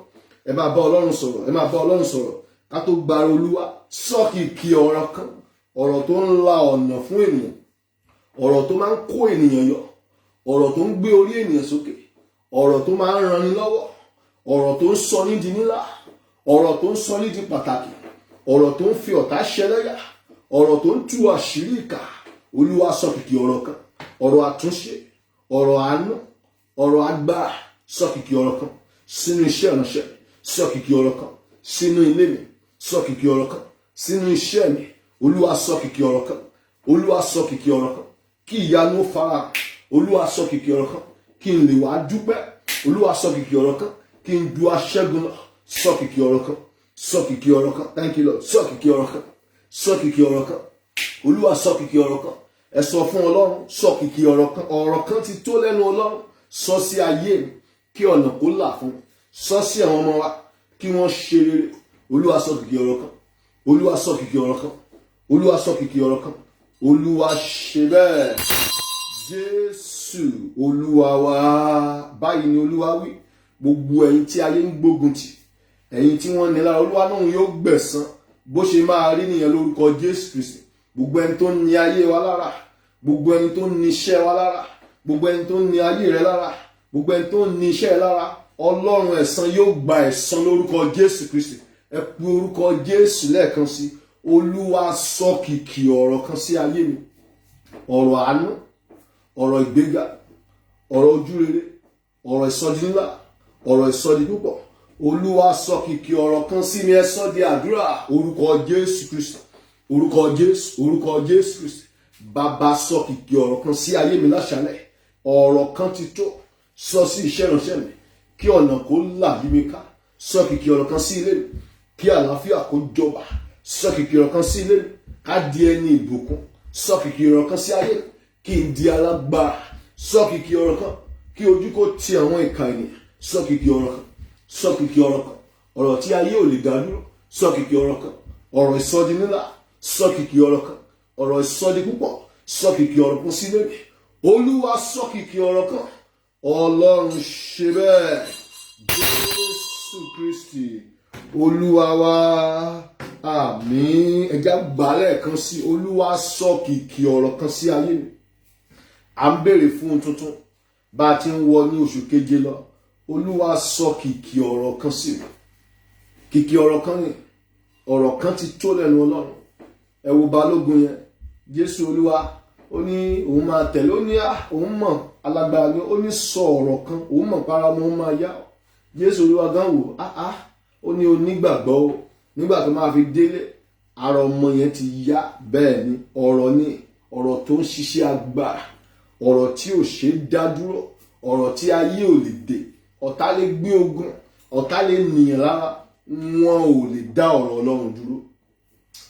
A: Ẹ máa bá Ọlọ́run sọ̀rọ̀. Ẹ máa bá Ọlọ́run sọ̀rọ̀. Ká tó gbára Olúwa sọ kìkì ọ̀rọ̀ kan. Ọ̀rọ̀ tó ń la ọ̀nà fún ènìyàn. Ọ̀rọ̀ tó máa ń kó ènìyàn yọ. Ọ̀rọ̀ tó ń gbé orí ènìyàn sókè. Ọ̀rọ̀ tó máa ń ranni lọ́wọ́. Ọ̀rọ̀ tó ń sọ ní di ńlá. Ọ̀rọ̀ tó ń sọ ní di pàtàkì. Ọ̀rọ̀ tó ń fi ọ̀tá ṣẹlẹ́yà. Ọ̀rọ̀ tó ń tú àṣírí ìkà. Olúwa sọ kìkì ọ̀rọ̀ kan. Ọ̀rọ̀ àtúnṣe. Ọ̀rọ̀ àánú. Ọ̀rọ̀ agbára. Sọ kìkì ọ̀rọ̀ kan. Sínú iṣẹ́ ìránṣẹ́. Sọ kìkì ọ̀rọ̀ kan. Sínú ilé mi. Sọ kìkì ọ̀rọ̀ kan. Sínú iṣẹ́ mi. Olúwa sọ kìkì ọ̀rọ̀ kan. Olúwa sọ kìkì ọ̀rọ̀ kan. Kí ìyanu fara. Olúwa sọ kìkì ọ̀rọ̀ kan. Kí n lè wá dúpẹ́. Olúwa sọ kìkì ọ̀rọ̀ kan. Kí n du aṣẹ́gun náà. Sọ kìkì ọ̀rọ̀ kan. Sọ kìkì ọ̀rọ̀ kan. Thank you Lord. Sọ kìkì ọ̀rọ̀ kan. Sọ kìkì ọ̀rọ̀ kan. Olúwa sọ kìkì ọ̀rọ̀ kan. Ẹ sọ fún Ọlọ́run, sọ kìkì ọ̀rọ̀ kan. Ọ̀rọ̀ kan ti tó lẹ́nu Ọlọ́run. Sọ sí ayé mi kí ọ̀nà kó là fún mi. Sọ sí àwọn ọmọ wa kí wọ́n ṣe rere. Olúwa sọ kìkì ọ̀rọ̀ kan. Olúwa sọ kìkì ọ̀rọ̀ kan. Olúwa sọ kìkì ọ̀rọ̀ kan. Olúwa ṣe bẹ́ẹ̀. Jésù Olúwa wa. Báyìí ni Olúwa wí. Gbogbo ẹ̀yin tí ayé ń gbógun tì, ẹ̀yin tí wọ́n ní lára, Olúwa náà yóò gbẹ̀san. Bó ṣe máa rí nìyẹn lórúkọ Jésù Kristi. Gbogbo ẹni tó ní ayé wa lára, gbogbo ẹni tó ní iṣẹ́ wa lára, gbogbo ẹni tó ní ayé rẹ lára, gbogbo ẹni tó ní iṣẹ́ rẹ lára, Ọlọ́run ẹ̀san yóò gba ẹ̀san lórúkọ Jésù Kristi. Ẹ pe orúkọ Jésù lẹ́ẹ̀kan sí. Olúwa sọ kìkì ọ̀rọ̀ kan sí ayé mi. Ọ̀rọ̀ àánú, ọ̀rọ̀ ìgbéga, ọ̀rọ̀ ojúrere, ọ̀rọ̀ ìsọdi ńlá, ọ̀rọ̀ ìsọdi púpọ̀. Olúwa sọ kìkì ọ̀rọ̀ kan sí mi. Ẹ sọ di àdúrà. Orúkọ Jésù Kristi. Orúkọ Jésù. Orúkọ Jésù Kristi. Bàbá sọ kìkì ọ̀rọ̀ kan sí ayé mi láṣálẹ̀. Ọ̀rọ̀ kan ti tó. Sọ sí iṣẹ́ ìránṣẹ́ mi kí ọ̀nà kó là yí mi ká. Sọ kìkì ọ̀rọ̀ kan sí ilé mi kí àlàáfíà kó jọba. Sọ kìkì ọ̀rọ̀ kan sí ilé mi ká di ẹni ìbùkún. Sọ kìkì ọ̀rọ̀ kan sí ayé mi kí n di alágbára. Sọ kìkì ọ̀rọ̀ kan kí ojú kó ti àwọn ìkà ènìyàn. Sọ kìkì ọ̀rọ̀ kan. Sọ kìkì ọ̀rọ̀ kan. ọ̀rọ̀ tí ayé ò lè dá dúró, sọ kìkì ọ̀rọ̀ kan. Ọ̀rọ̀ ìsọdi ńlá, sọ kìkì ọ̀rọ̀ kan. Ọ̀rọ̀ ìsọdi púpọ̀, sọ kìkì ọ̀rọ̀ kan sí lónìí. Olúwa sọ kìkì ọ̀rọ̀ kan. Ọlọ́run ṣe bẹ́ẹ̀. Jésù Kristi Olúwa wa. Àmín. Ẹja gbálẹ̀ kan sí. Olúwa sọ kìkì ọ̀rọ̀ kan sí ayé mi. À ń béèrè fún ohun tuntun bá a ti ń wọ ní oṣù keje lọ. Olúwa sọ kìkì ọ̀rọ̀ kan sí mi. Kìkì ọ̀rọ̀ kan ni. Ọ̀rọ̀ kan ti tó lẹ́nu Ọlọ́run. Ẹ wo Balógun yẹn. Jésù Olúwa ó ní òun máa tẹ̀lé, ó ní òun mọ̀ alágbára ni, ó ní sọ ọ̀rọ̀ kan, òun mọ̀ para ọmọ òun máa yá. Jésù Olúwa gan wò ó ní onígbàgbọ́ o. Nígbà tó máa fi délé ara ọmọ yẹn ti yá. Bẹ́ẹ̀ ni ọ̀rọ̀ tó ń ṣiṣẹ́ agbára, ọ̀rọ̀ tí ò ṣe é dá dúró, ọ̀rọ̀ tí ayé ò lè dè. Ọ̀tá lè gbé ogun, ọ̀tá lè nìyàn lára, wọn ò lè dá ọ̀rọ̀ Ọlọ́run dúró.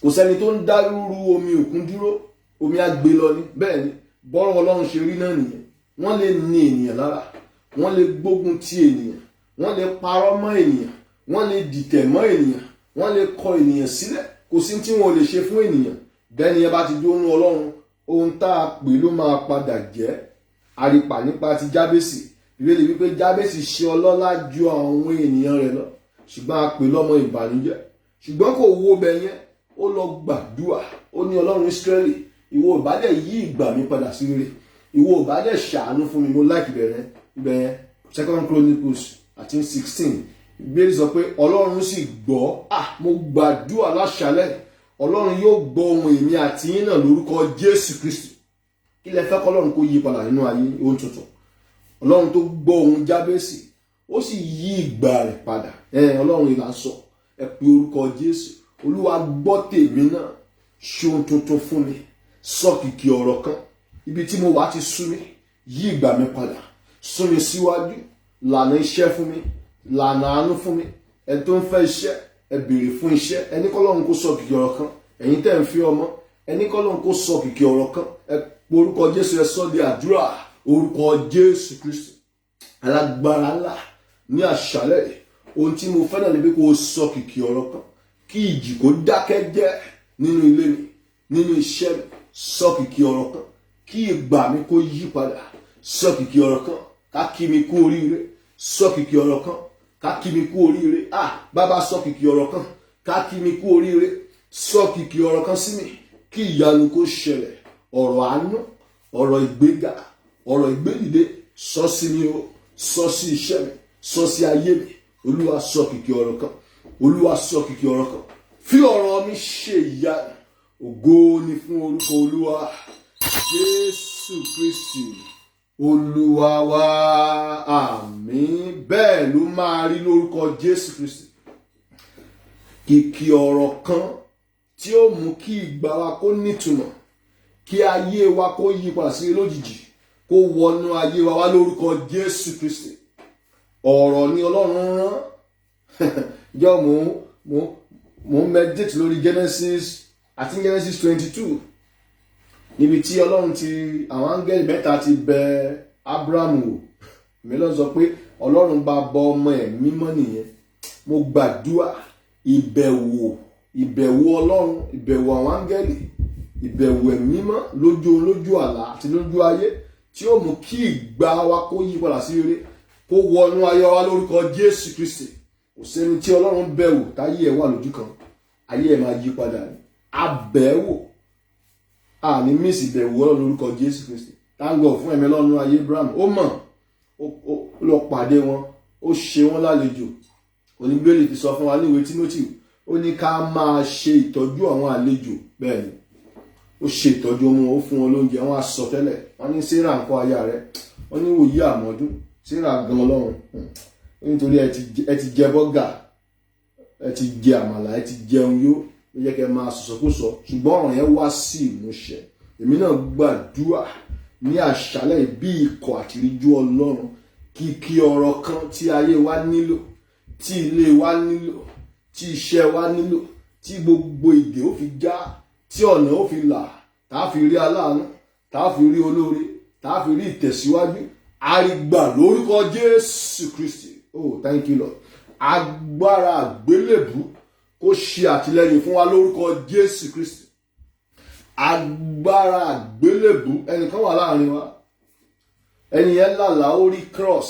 A: Kò sẹ́ni tó ń dá rúru omi òkun dúró, omi á gbé lọ ní. Bẹ́ẹ̀ ni bọ́rọ̀ Ọlọ́run ṣe rí náà nìyẹn. Wọ́n lè ní ènìyàn lára, wọ́n lè gbógun ti ènìyàn, wọ́n lè parọ́ mọ́ ènìyàn, wọ́n lè dìtẹ̀ mọ́ ènìyàn, wọ́n lè kọ ènìyàn sílẹ̀. Kò sí tí wọn ò lè ṣe fún ènìyàn. Bẹ́ẹ̀ ni ẹ bá ti dúró nínú Ọlọ́run, ohun tá a pè ló máa padà jẹ́. Àrípa nípa ti Jábésì. Ìbéèrè wípé Jábésì ṣe ọlọ́lá ju àwọn ènìyàn rẹ̀ lọ, ṣùgbọ́n a pè lọ́mọ ìbànújẹ́. Ṣùgbọ́n kò wo bẹ̀ yẹn, ó lọ gbàdúrà. Ó ní Ọlọ́run Ísírẹ́lì, ìwọ ò bá dẹ̀ yí ìgbà mi padà sí rere, ìwọ ò bá dẹ̀ ṣàánú fún mi. Mo láìkì ibẹ̀ 2 Chronicles 16. Ìbéèrè sọ pé Ọlọ́run sì gbọ́. Mo gbàdúrà láṣálẹ̀, Ọlọ́run yóò gbọ́ ohùn èmi àti yín náà lórúkọ Jésù Kristi. Kí lẹ fẹ́ k'Ọlọ́run kó yí padà nínú ayé ohun tuntun? Ọlọ́run tó gbọ́ ohùn Jábésì, ó sì yí ìgbà rẹ̀ padà. Ọlọ́run ìlà sọ, ẹ pe orúkọ Jésù. Olúwa gbọ́ tèmi náà, ṣe ohun tuntun fún mi. Sọ kìkì ọ̀rọ̀ kan. Ibi tí mo wà ti sú mi, yí ìgbà mi padà, sún mi síwájú, lànà iṣẹ́ fún mi, lànà àánú fún mi. Ẹ tó ń fẹ́ iṣẹ́, ẹ béèrè fún iṣẹ́. Ẹni k'Ọlọ́run kó sọ kìkì ọ̀rọ̀ kan. Ẹ̀yin tẹ́ ń fi ọmọ, ẹni k'Ọlọ́run kó sọ kìkì ọ̀rọ̀ kan. Ẹ pe orúkọ Jésù, ẹ sọ di àdúrà. Orúkọ Jésù Kristi alágbára ńlá ní àṣálẹ́. Ohun tí mo fẹ́ náà ni pé kó sọ kìkì ọ̀rọ̀ kan. Kí ìjì kó dákẹ́ jẹ́ nínú ilé mi, nínú iṣẹ́ mi. Sọ kìkì ọ̀rọ̀ kan. Kí ìgbà mi kó yí padà. Sọ kìkì ọ̀rọ̀ kan. Ká kí mi kú oríire. Sọ kìkì ọ̀rọ̀ kan. Ká kí mi kú oríire. Bàbá sọ kìkì ọ̀rọ̀ kan. Ká kí mi kú oríire. Sọ kìkì ọ̀rọ̀ kan sí mi. Kí ìyanu kó ṣẹlẹ̀. Ọ̀rọ̀ àánú, ọ̀rọ̀ ìgbéga, ọ̀rọ̀ ìgbédìde. Sọ sí mi o. Sọ sí iṣẹ́ mi. Sọ sí ayé mi. Olúwa sọ kìkì ọ̀rọ̀ kan. Olúwa sọ kìkì ọ̀rọ̀ kan. Fi ọ̀rọ̀ mi ṣe ìyanu. Ògo ni fún orúkọ Olúwa. Jésù Kristi Olúwa wa. Àmín. Bẹ́ẹ̀ ló máa rí lórúkọ Jésù Kristi. Kìkì ọ̀rọ̀ kan tí ó mú kí ìgbà wa kó nítumọ̀, kí ayé wa kó yí padà sí lójijì, kó wọnú ayé wa wá lórúkọ Jésù Kristi. Ọ̀rọ̀ ni Ọlọ́run rán. Jọ mo meditate lórí Genesis 22, níbi tí Ọlọ́run ti àwọn áńgẹ́lì mẹ́ta ti bẹ Abraham wò. Mi lọ sọ pé Ọlọ́run bá bọ ọmọ ẹ̀ mímọ́ nìyẹn. Mo gbàdúrà ìbẹ̀wò Ọlọ́run, ìbẹ̀wò àwọn áńgẹ́lì, ìbẹ̀wò ẹ̀mí mímọ́ lójú àlá àti lójú ayé, tí ó mú kí ìgbà wa kó yí padà sí rere, kó wọnú ayé wa lórúkọ Jésù Kristi. Kò sẹ́ni tí Ọlọ́run bẹ̀wò táyé ẹ̀ wà lójú kan, ayé ẹ̀ máa yí padà ní. Abẹ̀wò àní mísì bẹ̀wò Ọlọ́run lórúkọ Jésù Kristi. Táǹgọ̀ fún ẹ̀mí Ọlọ́run ayé Abraham, ó mọ̀, ó lọ pàdé wọn, ó ṣe wọn lálejò. Oníbélì ti sọ fún wa ní ìwé Tímótì, ó ní ká máa ṣe ìtọ́jú àwọn àlejò. Bẹ́ẹ̀ ni ó ṣe ìtọ́jú wọn, ó fún wọn lóúnjẹ, wọn á sọ tẹ́lẹ̀. Wọ́n ní Sárà ńkọ́ aya rẹ̀, wọ́n ní wòye àmọ́dún. Sárà gan Ọlọ́run, nítorí ẹ ti jẹ bọ́gà, ẹ ti jẹ àmàlà, ẹ ti jẹun yó, ó yẹ kẹ́ máa sọ̀sọ̀kúsọ. Ṣùgbọ́n ọ̀rọ̀ yẹn wá sí ìmúṣẹ. Èmi náà gbàdúrà ní àṣálẹ́ bí ikọ̀ àtìríjú Ọlọ́run, kìkì ọ̀rọ̀ kan tí ayé wa nílò, tí ilé wa nílò, tí iṣẹ́ wa nílò, tí gbogbo ìdè ó fi já, tí ọ̀nà ó fi là, tá a fi rí aláàánú, tá a fi rí olóore, tá a fi rí ìtẹ̀síwájú. Àrígbà lórúkọ Jésù Kristi. Oh, thank you Lord. agbára àgbélébù kó ṣe àtìlẹ́yìn fún wa lórúkọ Jésù Kristi. Agbára àgbélébù, ẹnìkan wà láàrin wa, ẹni yẹn lálàá ó rí cross,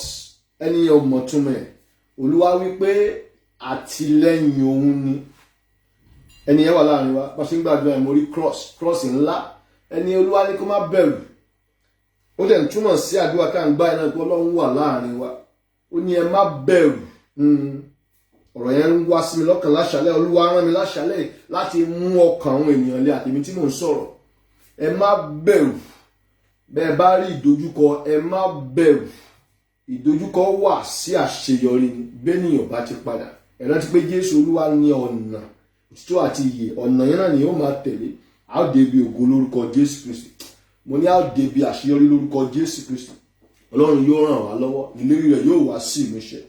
A: ẹni yẹn ò mọ̀ túmọ̀ ẹ̀. Olúwa wípé àtìlẹ́yìn òun ni. Ẹni yẹn wà láàrin wa, bá ṣe ń gbàdúrà mo rí cross ńlá. Ẹni Olúwa ní kó má bẹ̀rù. Ó dẹ̀ ń túmọ̀ sí àdúrà tá à ń gbà iná pé Ọlọ́run wà láàrin wa. Ó ní ẹ má bẹ̀rù. Ọ̀rọ̀ yẹn ń wá sí mi lọ́kàn láṣálẹ́. Olúwa rán mi láṣálẹ́ láti mú ọkàn àwọn ènìyàn lé àtèmi tí mò ń sọ̀rọ̀. Ẹ má bẹ̀rù. Bẹ́ẹ̀ bá rí ìdojúkọ, ẹ má bẹ̀rù. Ìdojúkọ wà sí àṣeyọrí ni bẹ́nìyàn bá ti padà. Ẹ rántí pé Jésù Olúwa ní ọ̀nà òtítọ́ àti ìyè. Ọ̀nà yẹn náà ni yóò máa tẹ̀lé. A ó débi ògo lórúkọ Jésù Kristi. Mo ní a ó débi àṣeyọrí lórúkọ Jésù Kristi. Ọlọ́run yóò ràn wá lọ́wọ́. Ìlérí rẹ̀ yóò wá sí ìmúṣẹ.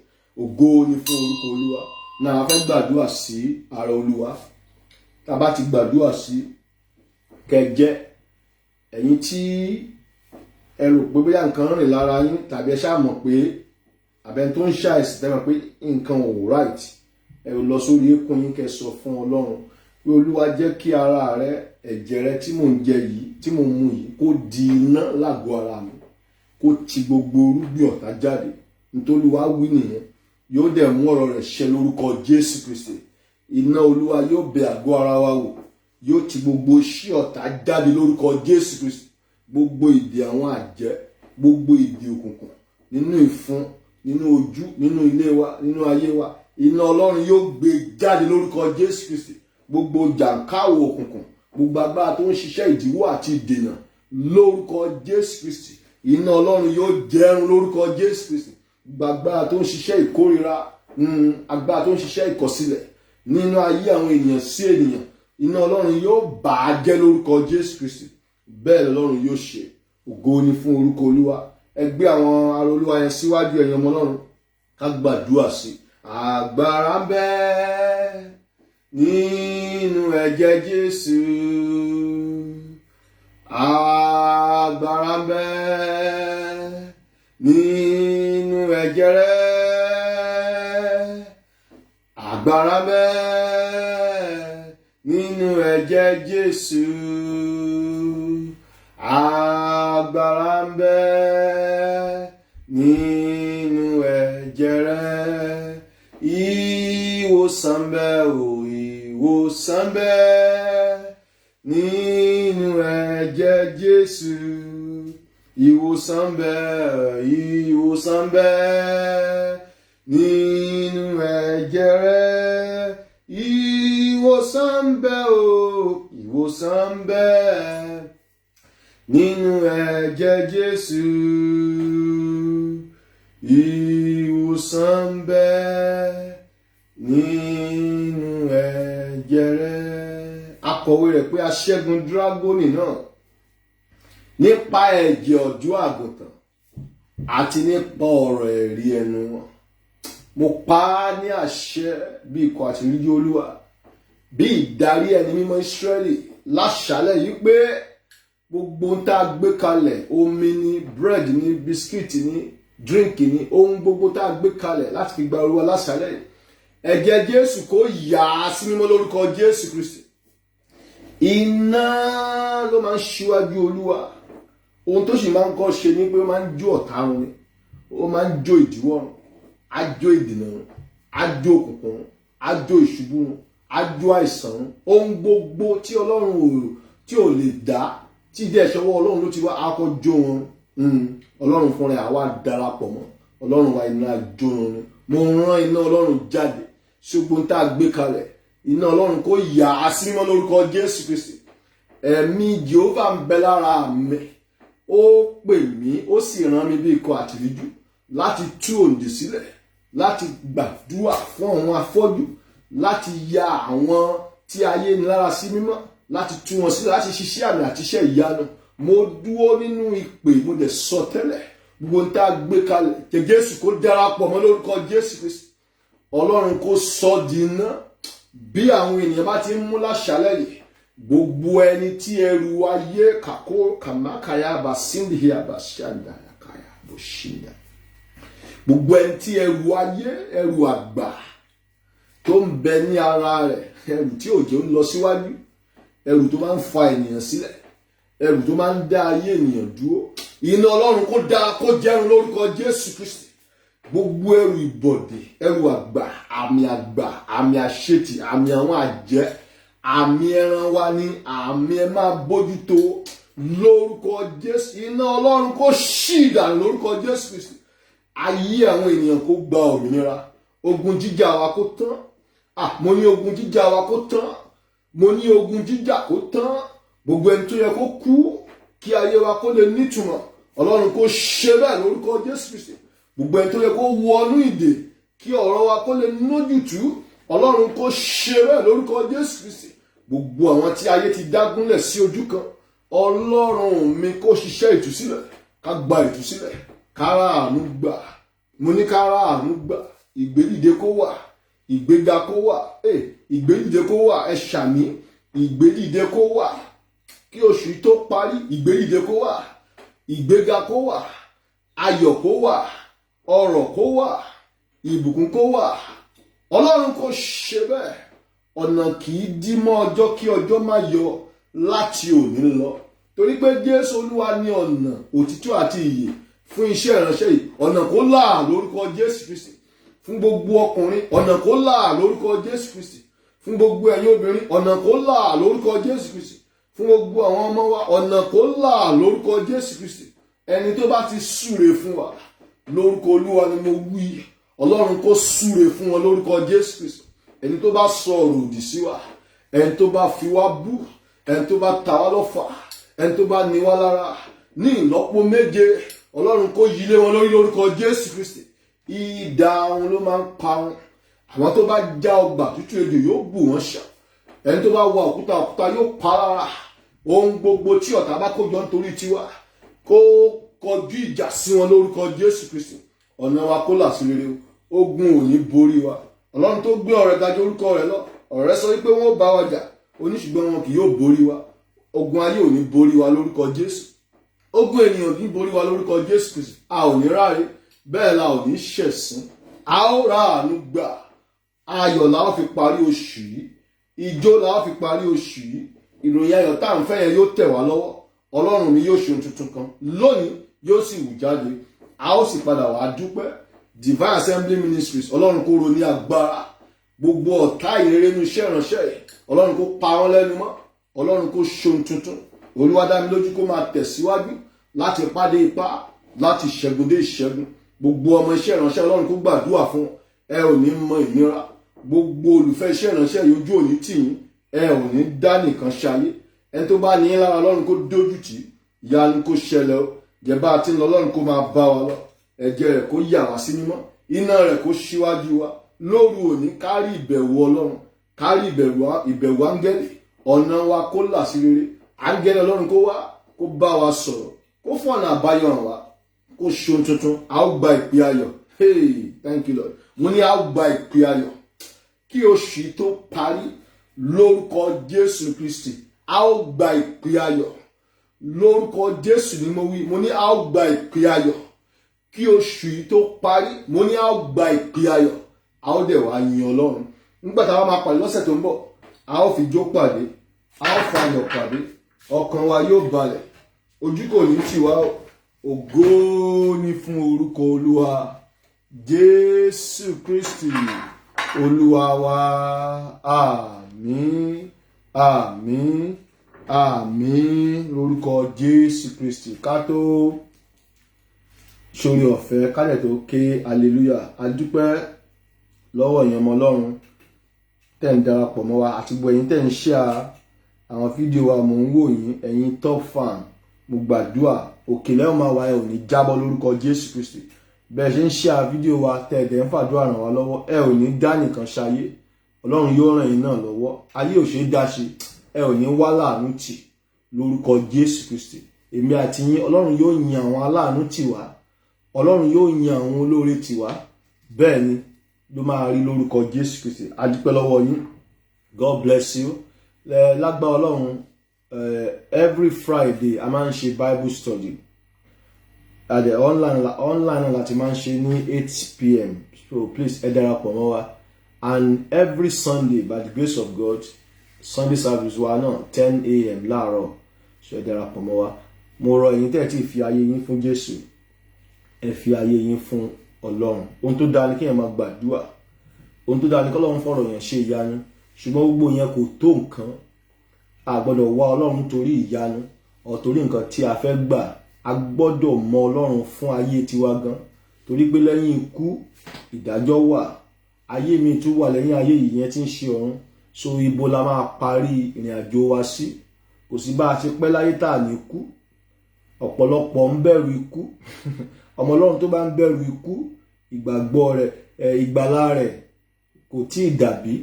A: Ògo ni fún orúkọ Olúwa. Náà a fẹ́ gbàdúrà sí ara Olúwa. Tá a bá ti gbàdúrà sí kẹjẹ, ẹ̀yin tí ẹ rò pé bóyá nǹkan rìn lára yín tàbí ẹ ṣáà mọ̀ pé àbẹ̀ tó ń ṣàìsàn tẹ́ mọ̀ pé nǹkan ò right, ẹ lọ sórí eékún yín kẹ́ sọ fún Ọlọ́run pé Olúwa jẹ́ kí ara rẹ, ẹ̀jẹ̀ rẹ tí mò ń jẹ yìí, tí mò ń mu yìí kó di iná lágọ̀ọ́ ara mi, kó ti gbogbo irúgbìn ọ̀tá jáde. Nítorí Olúwa wí nìyẹn, yóò dẹ̀ mú ọ̀rọ̀ rẹ̀ ṣẹ lórúkọ Jésù Kristi. Iná Olúwa yóò bẹ àgọ́ ara wa wò, yóò ti gbogbo iṣẹ́ ọ̀tá jáde lórúkọ Jésù Kristi. Gbogbo ìdè àwọn àjẹ́, gbogbo ìdè òkùnkùn nínú ìfun, nínú ojú, nínú ilé wa, nínú ayé wa, iná Ọlọ́run yóò gbé jáde lórúkọ Jésù Kristi. Gbogbo jàǹkáwò òkùnkùn, gbogbo agbára tó ń ṣiṣẹ́ ìdíwọ́ àti ìdènà lórúkọ Jésù Kristi, iná Ọlọ́run yóò jẹrun lórúkọ Jésù Kristi. Gbogbo agbára tó ń ṣiṣẹ́ ìkórira, agbára tó ń ṣiṣẹ́ ìkọ̀sílẹ̀ nínú ayé àwọn ènìyàn sí ènìyàn, iná Ọlọ́run yóò bà á jẹ́ lórúkọ Jésù Kristi. Bẹ́ẹ̀ lọ́run yóò ṣe. Ògo ni fún orúkọ Olúwa. Ẹ gbé àwọn ará Olúwa yẹn síwájú ẹ̀yin ọmọ Ọlọ́run ká gbàdúrà sí. Agbára ń bẹ nínú ẹ̀jẹ̀ Jésù. Agbára ń bẹ nínú ẹ̀jẹ̀ rẹ̀. Agbára ń bẹ nínú ẹ̀jẹ̀ Jésù. Agbára ń bẹ nínú ẹ̀jẹ̀ rẹ̀. Ìwòsàn ń bẹ o, ìwòsàn ń bẹ nínú ẹ̀jẹ̀ Jésù. Ìwòsàn ń bẹ, ìwòsàn ń bẹ nínú ẹ̀jẹ̀ rẹ̀. Ìwòsàn ń bẹ o, ìwòsàn ń bẹ nínú ẹ̀jẹ̀ Jésù. Ìwòsàn ń bẹ nínú ẹ̀jẹ̀ rẹ̀. Akọ̀wé rẹ̀ pé a ṣẹ́gun dírágónì náà nípa ẹ̀jẹ̀ ọ̀dọ́ àgùntàn àti nípa ọ̀rọ̀ ẹ̀rí ẹnu wọn. Mo pa á ní àṣẹ bí ikọ̀ àti ìríjú Olúwa, bí ìdarí ẹni mímọ́ Ísírẹ́lì láṣálẹ̀ yìí pé gbogbo ń tá a gbé kalẹ̀, omi ni, bread ni, bisikíìtì ni, drink ni, ohun gbogbo tá a gbé kalẹ̀ láti fi gba Olúwa láṣálẹ̀ yìí, ẹ̀jẹ̀ Jésù kó yà á sí mímọ́ lórúkọ Jésù Kristi. Iná ló máa ń ṣíwájú Olúwa. Ohun tó sì máa ń kọ́ ṣe ni pé ó máa ń jó ọ̀tá wọn ni, ó máa ń jó ìdíwọ́ wọn, á jó ìdènà wọn, á jó òkùnkùn wọn, á jó ìṣubú wọn, á jó àìsàn wọn. Ohun gbogbo tí Ọlọ́run tí ò lè dá, tí díẹ̀ ṣọwọ́ Ọlọ́run ló ti wá, á kọ́ jó wọn. Ọlọ́run fúnra ẹ̀ àwa darapọ̀ mọ́. Ọlọ́run wa iná jó wọn ni. Mo rán iná Ọlọ́run jáde ṣùgbọ́n tá a gbé kalẹ̀. Iná Ọlọ́run kó yà á sí mímọ́ lórúkọ Jésù Kristi. Ẹ̀mí Jèhófà ń bẹ lára mi. Ó pè mí, ó sì rán mi bí ikọ̀ àti ìríjú láti tú òǹdè sílẹ̀, láti gbàdúrà fún àwọn afọ́jú, láti ya àwọn tí ayé ní lára sí mímọ́, láti tú wọn sílẹ̀, láti ṣiṣẹ́ àmì àti iṣẹ́ ìyanu. Mo dúró nínú ìpè, mo dẹ̀ sọ tẹ́lẹ̀ gbogbo ń tá a gbé kalẹ̀ kí Jésù kó darapọ̀ mọ́ lórúkọ Jésù Kristi. Ọlọ́run kó sọ di iná bí àwọn ènìyàn bá ti ń mú láṣálẹ̀ yìí. Gbogbo ẹni tí ẹrù ayé kàkó kàmákàyà bá síndìhìá bá ṣàǹdàkàyà bó ṣìyà. Gbogbo ẹni tí ẹrù ayé, ẹrù àgbà, tó ń bẹ ní ara rẹ̀, ẹrù tí òjò ń lọ síwájú, ẹrù tó máa ń fa ènìyàn sílẹ̀, ẹrù tó máa ń dá ayé ènìyàn dúró. Iná Ọlọ́run kó jẹun lórúkọ Jésù Kristi. Gbogbo ẹrù ìbọ̀dè, ẹrù àgbà, àmì àṣetì, àmì àwọn àjẹ́, àmì ẹran wa ní àmì ẹ máa bójútó lórúkọ Jésù. Iná Ọlọ́run kó ṣí ìdànù lórúkọ Jésù Kristi. Ayé àwọn ènìyàn kó gba òmìnira. Ogun jíjà wa kó tán. Mo ní ogun jíjà wa kó tán. Mo ní ogun jíjà kó tán. Gbogbo ẹni tó yẹ kó kú kí ayé wa kó lè nítumọ̀, Ọlọ́run kó ṣe bẹ́ẹ̀ lórúkọ Jésù Kristi. Gbogbo ẹni tó yẹ kó wọnú ìdè kí ọ̀rọ̀ wa kó lè nójútú, Ọlọ́run kó ṣe bẹ́ẹ̀ lórúkọ Jésù Kristi. Gbogbo àwọn tí ayé ti dágúnlẹ̀ sí ojú kan, Ọlọ́run mi kó ṣiṣẹ́ ìtúsílẹ̀, ká gba ìtúsílẹ̀, kára àánú gbà. Mo ní kára àánú gbà. Ìgbédìde kó wà, ìgbéga kó wà, ìgbédìde kó wà, ẹ ṣàmì, ìgbédìde kó wà. Kí oṣù tó parí, ìgbédìde kó wà, ìgbéga kó wà, ayọ̀ kó wà, ọrọ̀ kó wà, ìbùkún kó wà. Ọlọ́run kó ṣe bẹ́ẹ̀. Ọ̀nà kì í dí mọ́ ọjọ́ kí ọjọ́ má yọ láti òní lọ. Torí pé Jésù Olúwa ní ọ̀nà, òtítọ́ àti ìyè fún iṣẹ́ ìránṣẹ́ yìí. Ọ̀nà kó là lórúkọ Jésù Kristi. Fún gbogbo ọkùnrin, ọ̀nà kó là lórúkọ Jésù Kristi. Fún gbogbo ẹ̀yin obìnrin, ọ̀nà kó là lórúkọ Jésù Kristi. Fún gbogbo àwọn ọmọ wa, ọ̀nà kó là lórúkọ Jésù Kristi. Ẹni tó bá ti súre fún wa lórúkọ Olúwa ni mo wí, Ọlọ́run kó súre fún wọn lórúkọ Jésù Kristi. Ẹni tó bá sọ ọ̀rọ̀ òdì sí wa, ẹni tó bá fi wá bú, ẹni tó bá ta wá lọ́fà, ẹni tó bá ní wá lára ní ìlọ́po méje, Ọlọ́run kó yí lé wọn lórí lórúkọ Jésù Kristi. Idà wọn ló máa ń pa wọn. Àwọn tó bá já ọgbà tútù ejò yóò bù wọ́n ṣà. Ẹni tó bá wa òkúta yóò pa lára. Ohun gbogbo tí ọ̀tá bá kójọ nítorí tiwa, kó kọjú ìjà sí wọn lórúkọ Jésù Kristi. Ọ̀nà wa kó là sí rere. Ogun ò ní borí wa. Ọlọ́run tó gbé ọ̀rẹ́ ga jù orúkọ rẹ̀ lọ. Ọ̀rẹ́ sọ wípé wọ́n bá wa jà, oníṣùgbọ́n wọn kì yóò borí wa. Ogun ayé ò ní borí wa lórúkọ Jésù. Ogun ènìyàn ò ní borí wa lórúkọ Jésù Kristi. A ò ní ráre, bẹ́ẹ̀ la ò ní ṣẹ̀sín. A ó ra àánú gbà. Ayọ̀ la ó fi parí oṣù yìí. Ijó la ó fi parí oṣù yìí. Ìròyìn ayọ̀ tá à ń fẹ́ yẹn yóò tẹ̀ wá lọ́wọ́. Ọlọ́run mi yóò ṣe ohun tuntun kan lónìí, yóò sì wù jáde. A ó sì padà wá dúpẹ́. Divine Assembly Ministries, Ọlọ́run kó ro ní agbára. Gbogbo ọ̀tá ìrere inú iṣẹ́ ìránṣẹ́ yìí, Ọlọ́run kó pa wọ́n lẹ́nu mọ́. Ọlọ́run kó ṣe ohun tuntun. Olúwa dá mi lójú kó máa tẹ̀síwájú láti ipá dé ipá, láti ìṣẹ́gun dé ìṣẹ́gun. Gbogbo ọmọ iṣẹ́ ìránṣẹ́, Ọlọ́run kó gbàdúrà fún ẹ ò ní mọ ìnira. Gbogbo olùfẹ́ iṣẹ́ ìránṣẹ́ yìí ojú òní tì yín, ẹ ò ní dá nìkan ṣayé. Ẹni tó bá ní yín lára, Ọlọ́run kó dójú tì, ìyanu kó ṣẹlẹ̀ o. Jẹ̀bá àti ńlọ, Ọlọ́run kó máa bá wa lọ. Ẹ̀jẹ̀ rẹ̀ kó yà wá sí mímọ́, iná rẹ̀ kó ṣíwájú wa. Lóru òní kárí ìbẹ̀wò Ọlọ́run, kárí ìbẹ̀wò áńgẹ́lì. Ọ̀nà wa kó là sí rere. Áńgẹ́lì Ọlọ́run kó wá, kó bá wa sọ̀rọ̀, kó fún ọ̀nà àbáyọ hàn wá, kó ṣe ohun tuntun. A ó gba ìpè ayọ̀. Hey, thank you Lord. Mo ní a ó gba ìpè ayọ̀ kí oṣù tó parí lórúkọ Jésù Kristi. A ó gba ìpè ayọ̀ lórúkọ Jésù ni mo wí. Mo ní a ó gba ìpè ayọ̀ kí oṣù yìí tó parí. Mo ní a ó gba ìpè ayọ̀. A ó dẹ̀ wá yin Ọlọ́run. Nígbà tá a máa pàdé lọ́sẹ̀ tó ń bọ̀, a ó fi jó pàdé, a ó fa ayọ̀ pàdé, ọkàn wa yóò balẹ̀, ojú kò ní tì wá. Ògo ni fún orúkọ Olúwa Jésù Kristi Olúwa wa. Àmín, àmín, àmín lórúkọ Jésù Kristi. Ká tó sórí ọ̀fẹ́, kálẹ̀ tó ké hallelujah. A dúpẹ́ lọ́wọ́ èèyàn ọmọ Ọlọ́run tẹ́ ń darapọ̀ mọ́ wa àti gbogbo ẹ̀yin tẹ́ ń share àwọn fídíò wa. Mò ń wò yín, ẹ̀yin top fan. Mo gbàdúrà òkèlè ọmọ wa ẹ ò ní jábọ́ lórúkọ Jésù Kristi. Bẹ́ẹ̀ ṣe ń share fídíò wa tẹ́ ẹ̀dẹ̀ ń fàdúrà ràn wá lọ́wọ́, ẹ ò ní dá nìkan ṣayé. Ọlọ́run yóò ràn yín náà lọ́wọ́. Ayé ò ṣe é dá ṣe, ẹ ò ní wá láàánú tì lórúkọ Jésù Kristi. Èmi àti yín, Ọlọ́run yóò yin àwọn aláàánú tì wá. Ọlọ́run yóò yin àwọn olóore tì wá. Bẹ́ẹ̀ ni ló máa rí lórúkọ Jésù Kristi. A dúpẹ́ lọ́wọ́ yín. God bless you. Lágbára Ọlọ́run, every Friday a máa ń ṣe Bible study. Online láti máa ń ṣe ní 8 p.m. So please ẹ darapọ̀ mọ́ wa. and every Sunday by the grace of God Sunday service wa náà 10 a.m. láàárọ̀ ṣe darapọ̀ mọ́ wa. Mo rọ̀ ẹ̀yin tẹ́ ti fi ayé yín fún Jésù, ẹ fi ayé yín fún Ọlọ́run. Ohun tó dáa ni kéèyàn máa gbàdúrà, ohun tó dáa ni k'Ọlọ́run fọ̀rọ̀ yẹn ṣe ìyanu, ṣùgbọ́n gbogbo yẹn kò tó nǹkan. A gbọ́dọ̀ wá Ọlọ́run torí ìyanu ọ̀ torí nǹkan tí a fẹ́ gbà. A gbọ́dọ̀ mọ Ọlọ́run fún ayé tiwa gan, torí pé lẹ́yìn ikú ìdájọ́ wà, ayé mi tún wà lẹ́yìn ayé yìí yẹn tí ń ṣe ọ̀run. So ibo la máa parí ìrìn àjò wa sí? Kò sí bá a ṣe pẹ́ láyé tá ní kú. Ọ̀pọ̀lọpọ̀ ń bẹ̀rù ikú. Ọmọ Ọlọ́run tó bá ń bẹ̀rù ikú, ìgbàgbọ́ rẹ̀ ìgbàlà rẹ̀ kò tí ì dàbí.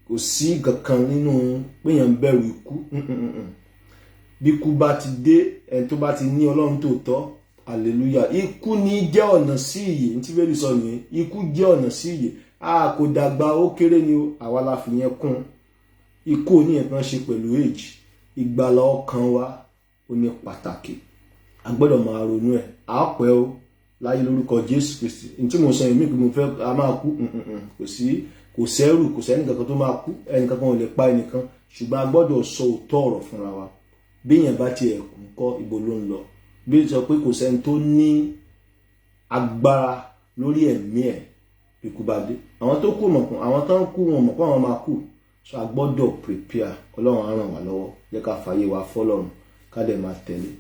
A: Kò sí kankan nínú péyàn ń bẹ̀rù ikú. Bí ikú bá ti dé, ẹni tó bá ti ní Ọlọ́run tòótọ́, hallelujah. Ikú ni jẹ́ ọ̀nà sí ìyè. Ntí Bíbélì sọ nìyẹn. Ikú jẹ́ ọ̀nà sí ìyè. A kò dàgbà, ó kéré ni o, àwa la fi yẹn kún. Ikú ò ní nǹkan ṣe pẹ̀lú age. Ìgbàlà ọkàn wa ó ní pàtàkì. A gbọ́dọ̀ máa ronú ẹ̀. A pẹ́ o láyé lórúkọ Jésù Kristi. Ntí mo sọ èmi kí mo fẹ́ a máa kú. Kò sẹ́rù, kò sẹ́ni kankan tó máa kú. Ẹni kankan ò lè pa ẹnìkan. Ṣùgbọ́n a gbọ́dọ̀ sọ òótọ́ ọ̀rọ̀ fúnra wa. Bí èèyàn bá ti ẹ̀kún kọ́, ibo ló ń lọ? Bí ó sọ pé kò sẹ́ni tó ní agbára lórí ẹ̀mí ẹ̀ bí ikú bá dé. Àwọn tó kú mọ̀, àwọn tó ń kú wọn mọ̀ pé àwọn máa kú. So a gbọ́dọ̀ prepare. Ọlọ́run á ràn wá lọ́wọ́. Jẹ́ ká fàyè wa fọ́lọ́run, ká dẹ̀ máa tẹ̀lé.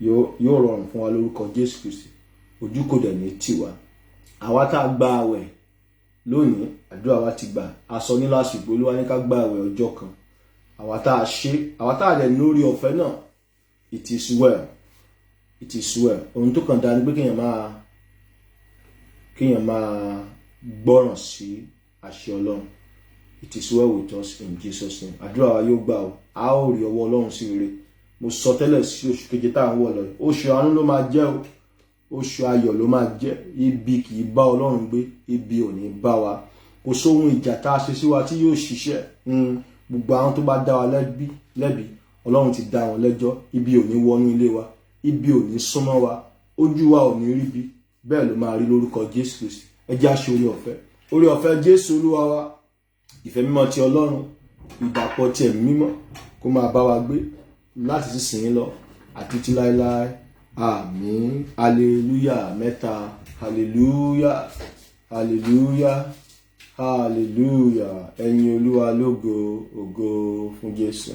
A: Yóò rọrùn fún wa lórúkọ Jésù Kristi. Ojú kò dẹ̀ ní tì wá. Àwa tá gba àwẹ̀ lónìí, àdúrà wa ti gbà. A sọ ní lásìkò Olúwa ní ká gba àwẹ̀ ọjọ́ kan. Àwa tá ṣe, àwa tá dẹ̀ lórí ọ̀fẹ́ náà, it is well. It is well. Ohun tó kàn dá ní pé kéèyàn máa gbọ́ràn sí àṣẹ Ọlọ́run. It is well with us in Jesus' name. Àdúrà wa yóò gbà o. A ó rí ọwọ́ Ọlọ́run sí rere. Mo sọ tẹ́lẹ̀ sí oṣù keje tá à ń wọ̀ lọ. Oṣù àánú ló máa jẹ́ o. Oṣù ayọ̀ ló máa jẹ́. Ibi kì í bá Ọlọ́run gbé. Ibi ò ní bá wa. Kò sóhun ìjà tá a ṣe sí wa tí yóò ṣiṣẹ́. Gbogbo àwọn tó bá dá wa lẹ́bi, Ọlọ́run ti dá wọn lẹ́jọ́. Ibi ò ní wọnú ilé wa. Ibi ò ní súnmọ́ wa. Ojú wa ò ní rí bí. Bẹ́ẹ̀ ló máa rí lórúkọ Jésù Kristi. Ẹ jẹ́ á ṣe oore ọ̀fẹ́. Oore ọ̀fẹ́ Jésù Olúwa wa. Ìfẹ́ mímọ́ ti Ọlọ́run, ìdàpọ̀ ti ẹ̀mí mímọ́ kó máa bá wa gbé láti sísìn lọ àti títí láéláé. Àmín. Hallelujah. Mẹ́ta. Hallelujah. Hallelujah. Hallelujah. Ẹ̀yin Olúwa lógo, ògo fún Jésù.